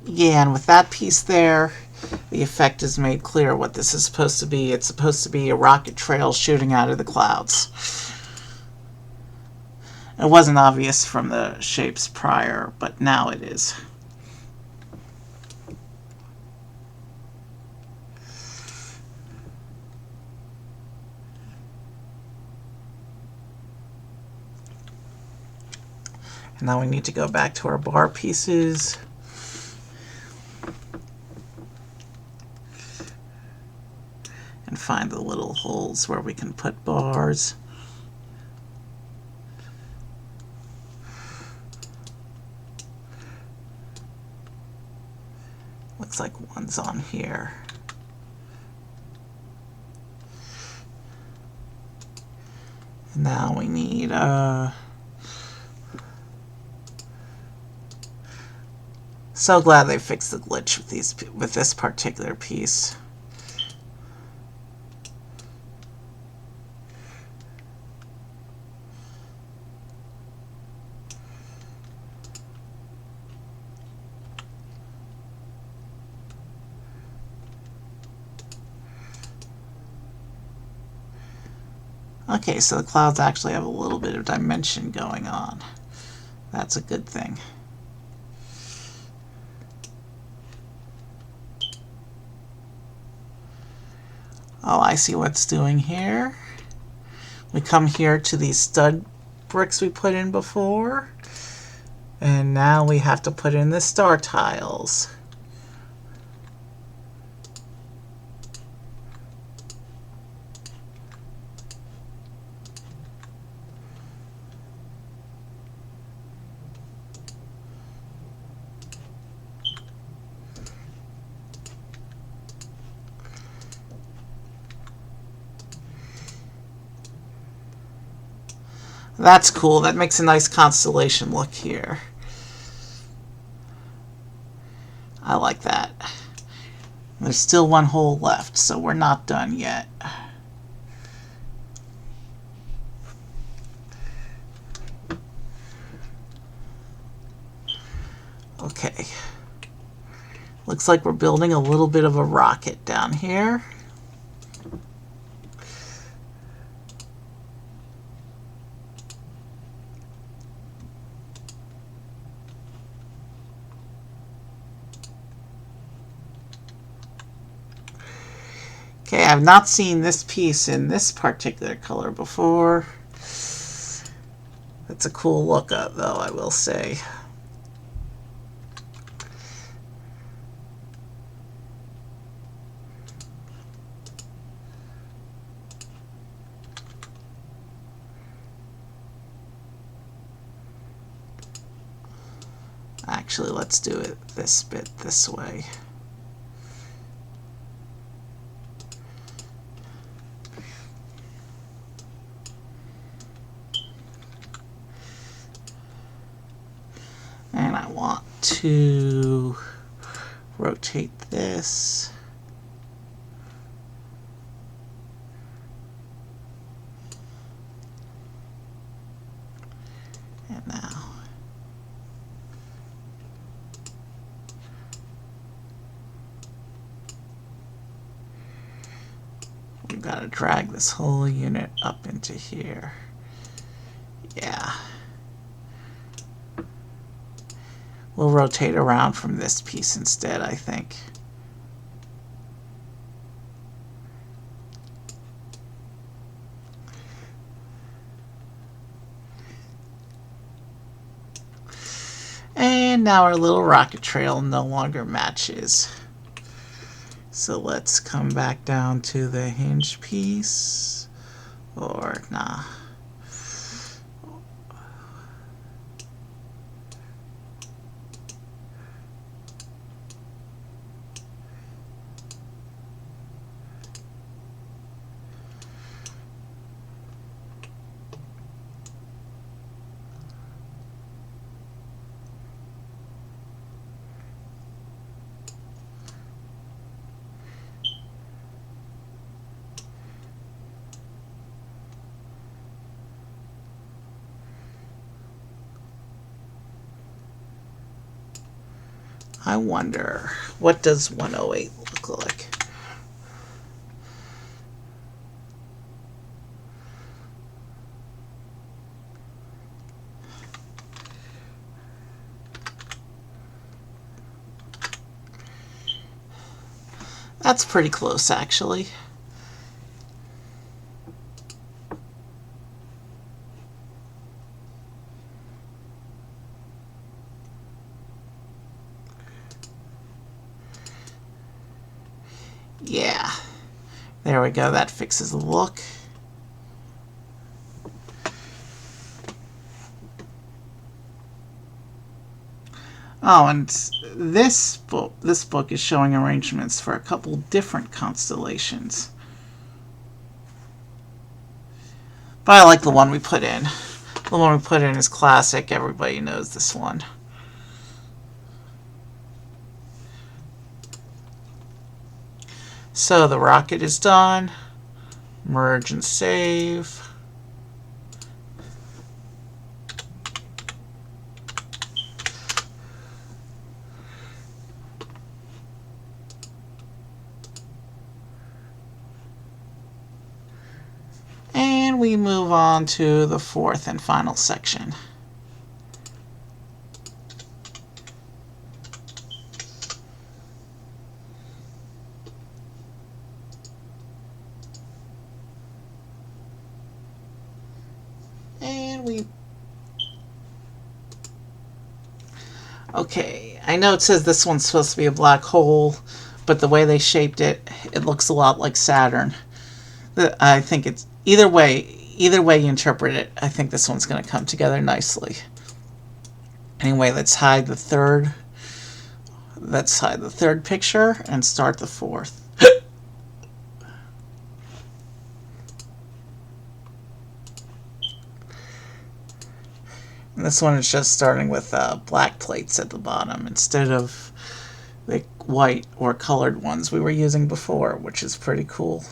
Yeah, and with that piece there, the effect is made clear what this is supposed to be. It's supposed to be a rocket trail shooting out of the clouds. It wasn't obvious from the shapes prior, but now it is. And now we need to go back to our bar pieces. And find the little holes where we can put bars. Looks like one's on here. And now we need so glad they fixed the glitch with this particular piece. Okay, so the clouds actually have a little bit of dimension going on. That's a good thing. Oh, I see what it's doing here. We come here to these stud bricks we put in before. And now we have to put in the star tiles. That's cool. That makes a nice constellation look here. I like that. There's still one hole left, so we're not done yet. Okay. Looks like we're building a little bit of a rocket down here. Okay, I've not seen this piece in this particular color before. That's a cool look up, though, I will say. Actually, let's do it this bit this way. And I want to rotate this. And now. We've got to drag this whole unit up into here. Yeah. We'll rotate around from this piece instead, I think. now our little rocket trail no longer matches. So let's come back down to the hinge piece. Or, nah. I wonder, what does 108 look like? That's pretty close, actually. Yeah. There we go. That fixes the look. Oh, and this book is showing arrangements for a couple different constellations. But I like the one we put in. The one we put in is classic. Everybody knows this one. So the rocket is done. Merge and save. And we move on to the fourth and final section. Okay, I know it says this one's supposed to be a black hole, but the way they shaped it, it looks a lot like Saturn. I think it's either way you interpret it, I think this one's going to come together nicely. Anyway, let's hide the third. Let's hide the third picture and start the fourth. And this one is just starting with black plates at the bottom instead of the white or colored ones we were using before, which is pretty cool.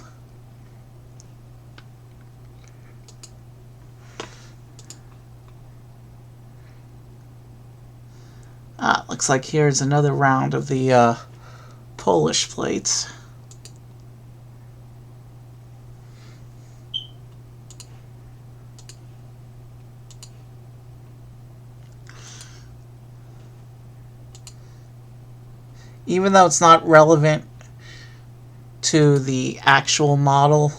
Looks like here's another round of the Polish plates. Even though it's not relevant to the actual model,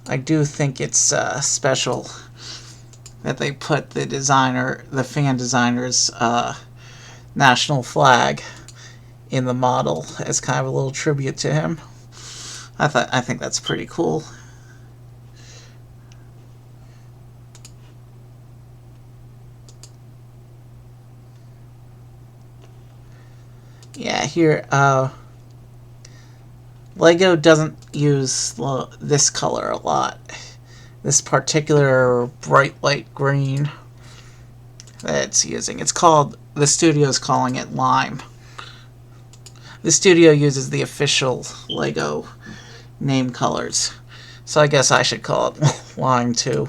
I do think it's special that they put the fan designer's national flag in the model as kind of a little tribute to him. I think that's pretty cool. Yeah, here, Lego doesn't use this color a lot. This particular bright light green that it's using. The studio's calling it Lime. The studio uses the official Lego name colors. So I guess I should call it Lime too.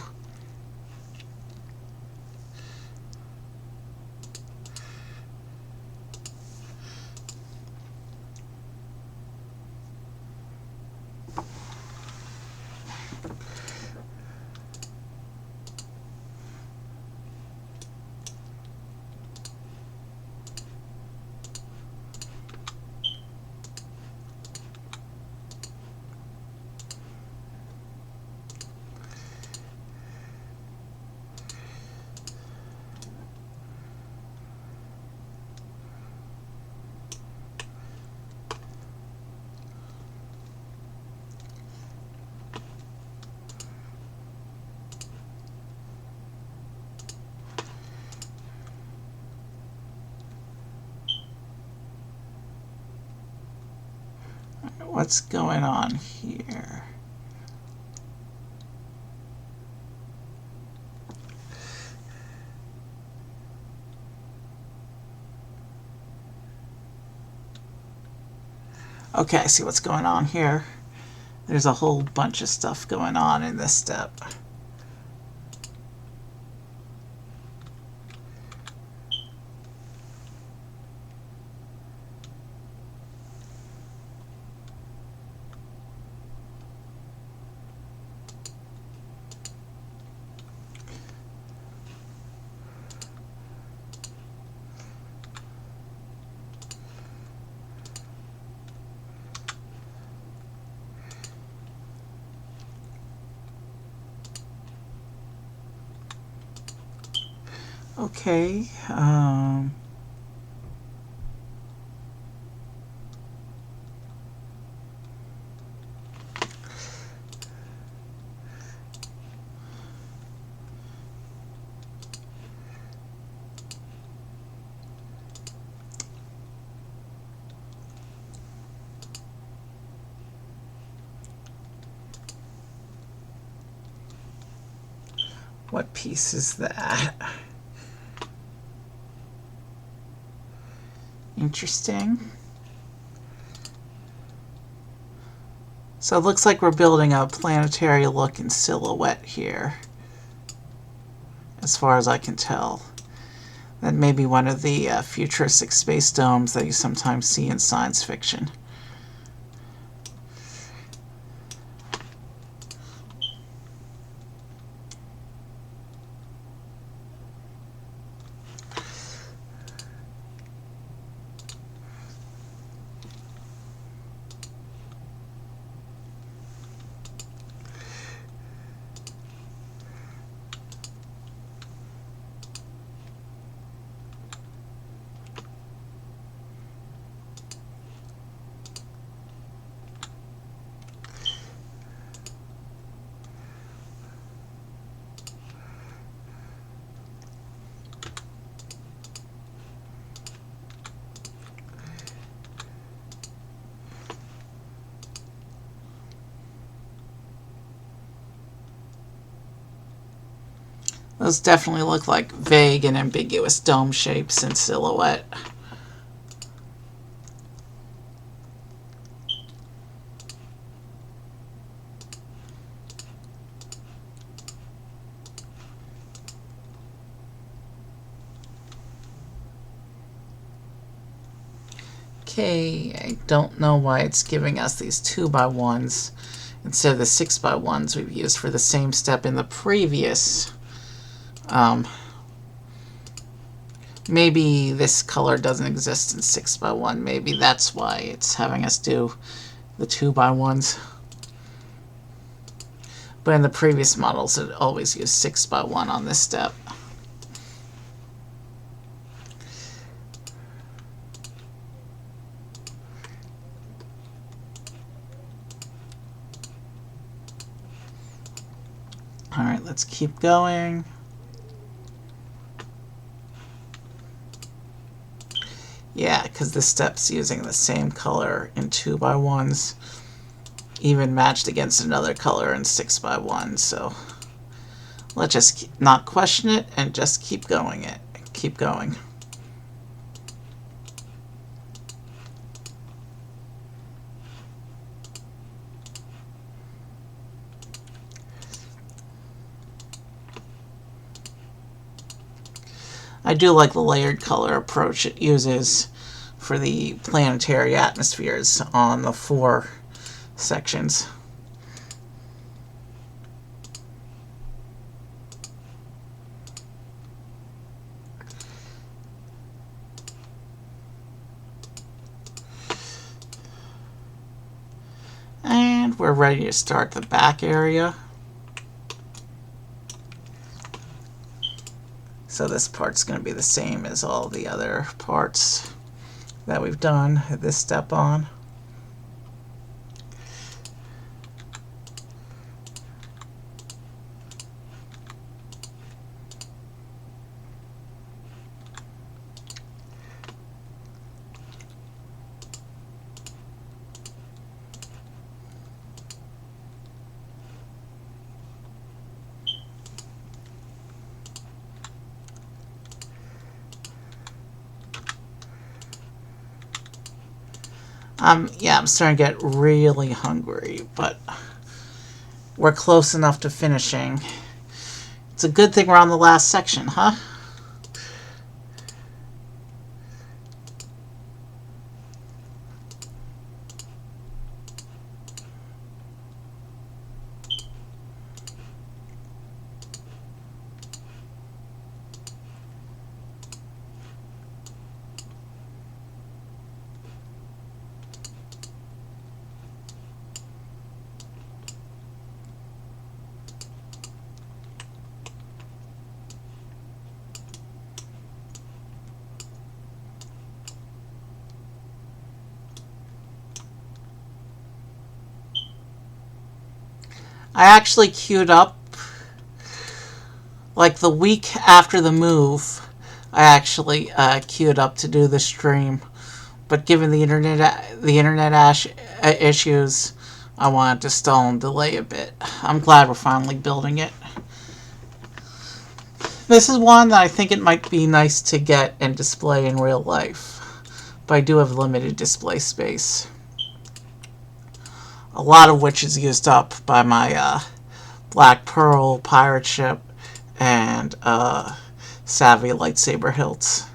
What's going on here? Okay, I see what's going on here. There's a whole bunch of stuff going on in this step. Okay, what piece is that? Interesting. So it looks like we're building a planetary look in silhouette here, as far as I can tell. That may be one of the futuristic space domes that you sometimes see in science fiction. Those definitely look like vague and ambiguous dome shapes in silhouette. Okay, I don't know why it's giving us these 2x1s instead of the 6x1s we've used for the same step in the previous. Maybe this color doesn't exist in 6x1. Maybe that's why it's having us do the 2x1s. But in the previous models, it always used 6x1 on this step. All right, let's keep going. Yeah, because this step's using the same color in 2x1s, even matched against another color in 6x1. So let's just not question it and just keep going. Keep going. I do like the layered color approach it uses for the planetary atmospheres on the 4 sections. And we're ready to start the back area. So this part's going to be the same as all the other parts that we've done this step on. Yeah, I'm starting to get really hungry, but we're close enough to finishing. It's a good thing we're on the last section, huh? I actually queued up like the week after the move. I actually queued up to do the stream, but given the internet issues, I wanted to stall and delay a bit. I'm glad we're finally building it. This is one that I think it might be nice to get and display in real life, but I do have limited display space. A lot of which is used up by my Black Pearl pirate ship and Savvy lightsaber hilts.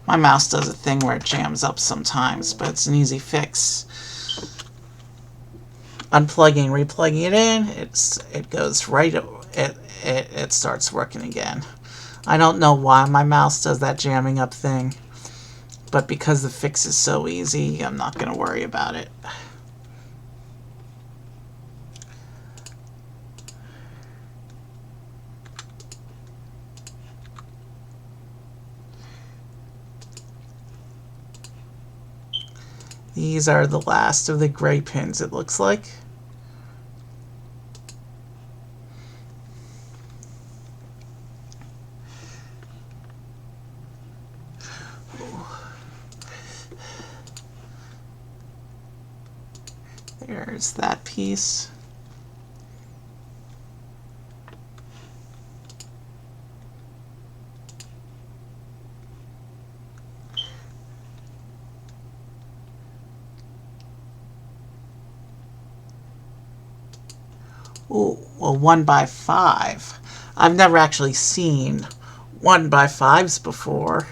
My mouse does a thing where it jams up sometimes, but it's an easy fix. Unplugging, replugging it in, it goes right. It starts working again. I don't know why my mouse does that jamming up thing, but because the fix is so easy, I'm not going to worry about it. These are the last of the gray pins, it looks like. There's that piece. Ooh, well, 1x5. I've never actually seen 1x5s before.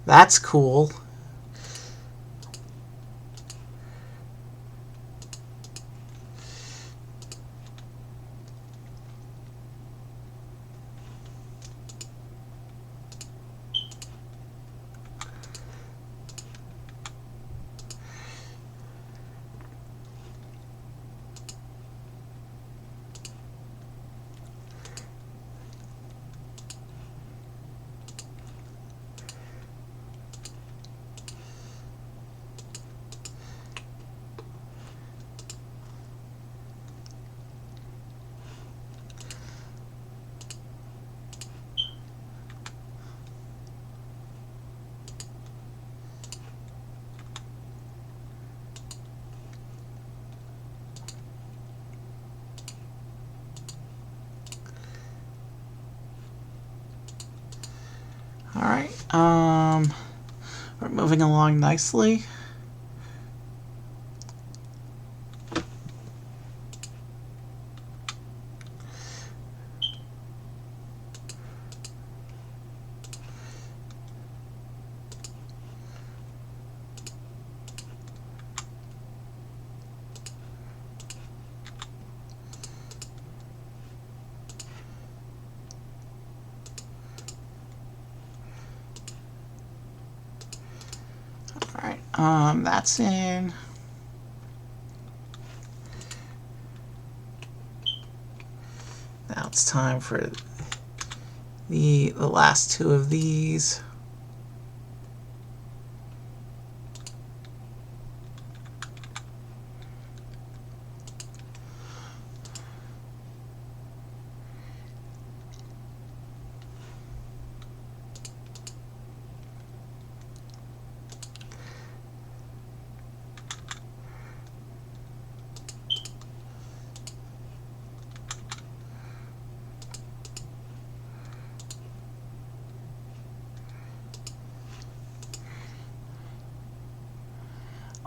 That's cool. Alright, we're moving along nicely. Alright, that's in. it's time for the last two of these.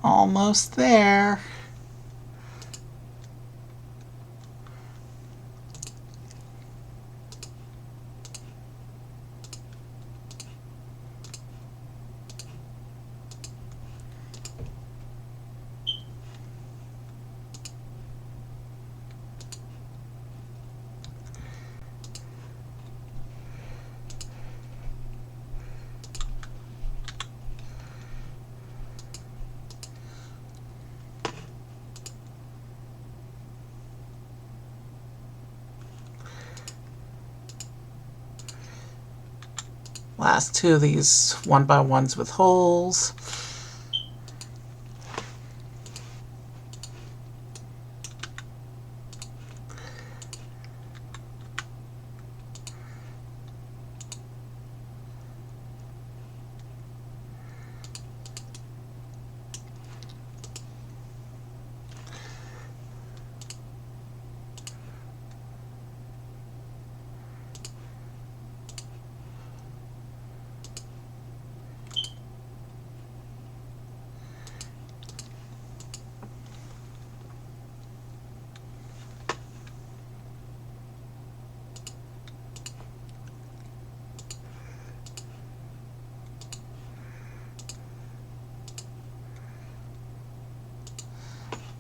Almost there. Last two of these 1x1s with holes.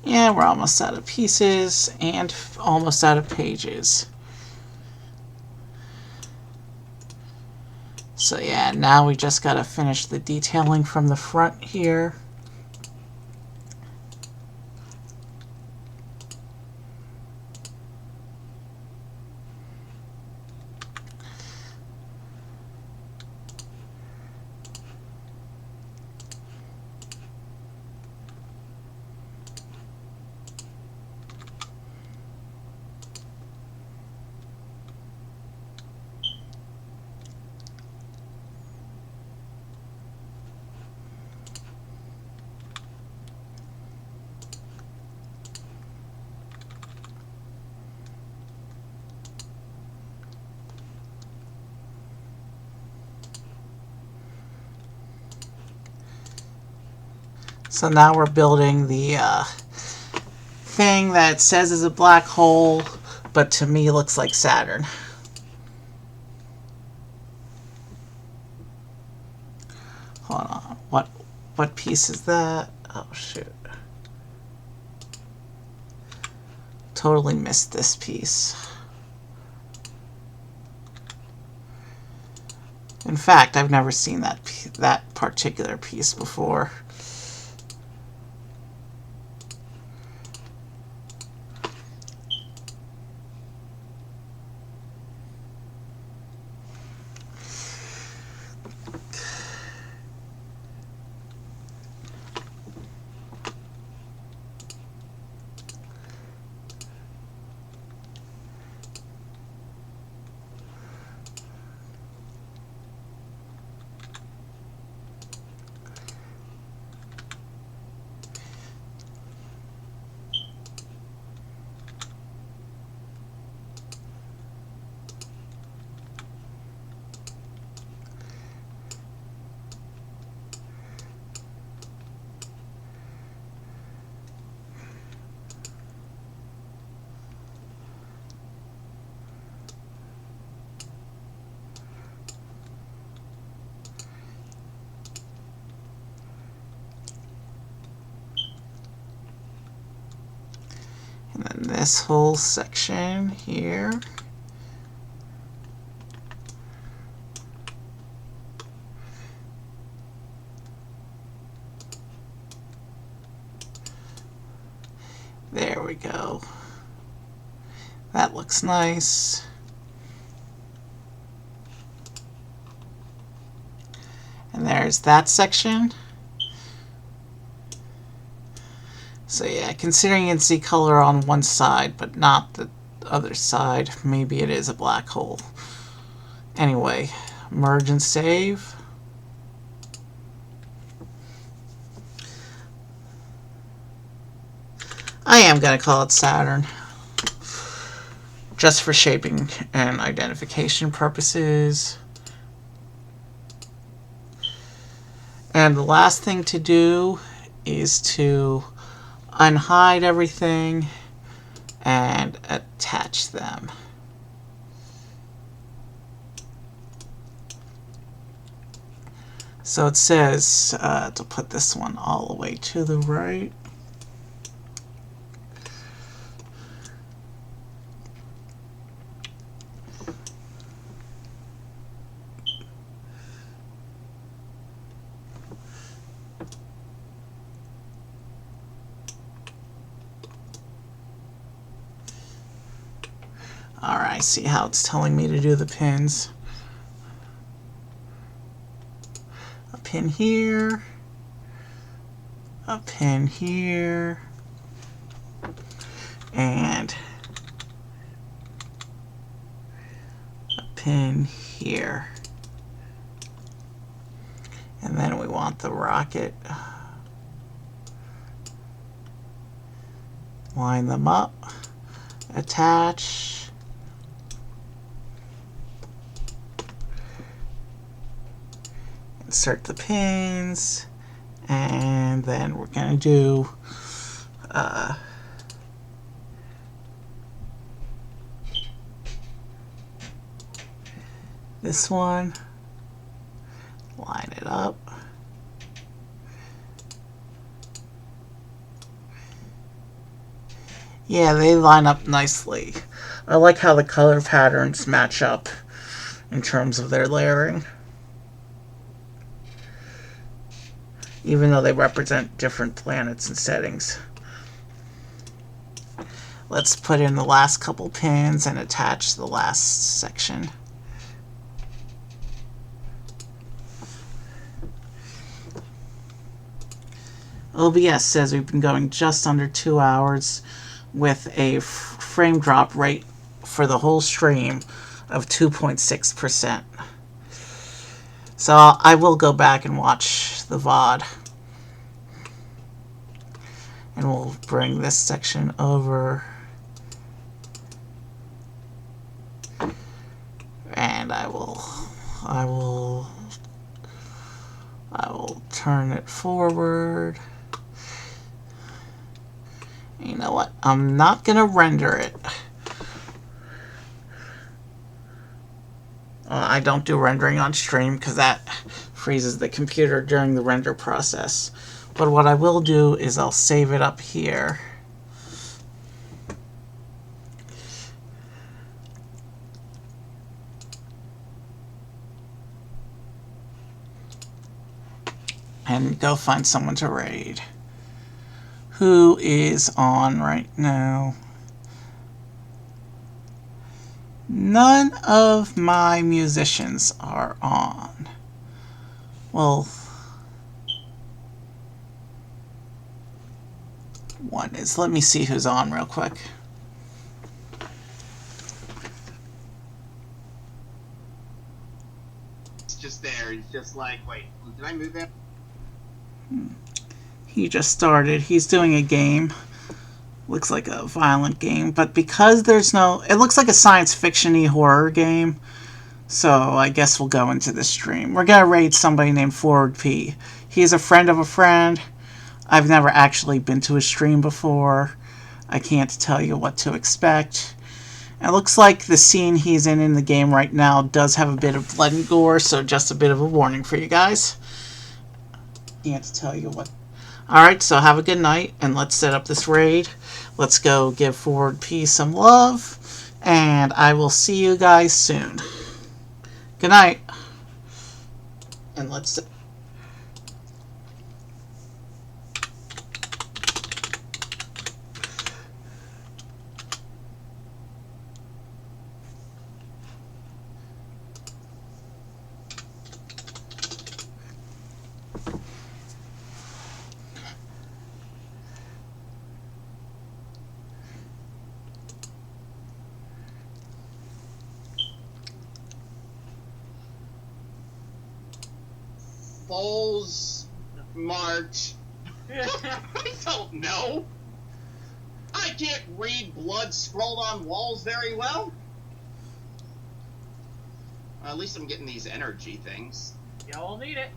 Yeah, we're almost out of pieces and almost out of pages. So yeah, now we just gotta finish the detailing from the front here. So now we're building the thing that says is a black hole, but to me looks like Saturn. Hold on, what piece is that? Oh shoot. Totally missed this piece. In fact, I've never seen that particular piece before. And then this whole section here. There we go. That looks nice. there's that section. So yeah, considering it's the color on one side, but not the other side, maybe it is a black hole. Anyway, merge and save. I am going to call it Saturn, just for shaping and identification purposes. And the last thing to do is to unhide everything and attach them. So it says to put this one all the way to the right. Alright, see how it's telling me to do the pins. A pin here, a pin here, and a pin here. And then we want the rocket. Line them up, attach. Insert the pins, and then we're going to do this one, line it up. Yeah, they line up nicely. I like how the color patterns match up in terms of their layering, even though they represent different planets and settings. Let's put in the last couple pins and attach the last section. OBS says we've been going just under 2 hours with a frame drop rate for the whole stream of 2.6%. So I will go back and watch the VOD. And we'll bring this section over. And I will turn it forward. You know what? I'm not going to render it. I don't do rendering on stream because that freezes the computer during the render process. But what I will do is I'll save it up here. And go find someone to raid. Who is on right now? None of my musicians are on. Well, one is. Let me see who's on real quick. It's just there. He's just like, wait, did I move that? He just started. He's doing a game. Looks like a violent game, but because there's no... It looks like a science fiction-y horror game, so I guess we'll go into the stream. We're going to raid somebody named Forward P. He's a friend of a friend. I've never actually been to a stream before. I can't tell you what to expect. It looks like the scene he's in the game right now does have a bit of blood and gore, so just a bit of a warning for you guys. Can't tell you what. Alright, so have a good night, and let's set up this raid. Let's go give Forward P some love, and I will see you guys soon. Good night. And let's... Foles March. I don't know. I can't read blood scrawled on walls very well. At least I'm getting these energy things. You'll need it.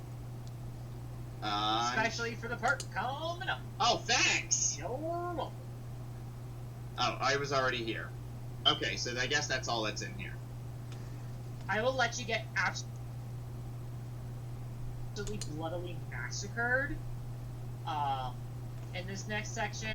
Especially for the part coming up. Oh, thanks! You're welcome. Oh, I was already here. Okay, so I guess that's all that's in here. I will let you get absolutely bloodily massacred in this next section,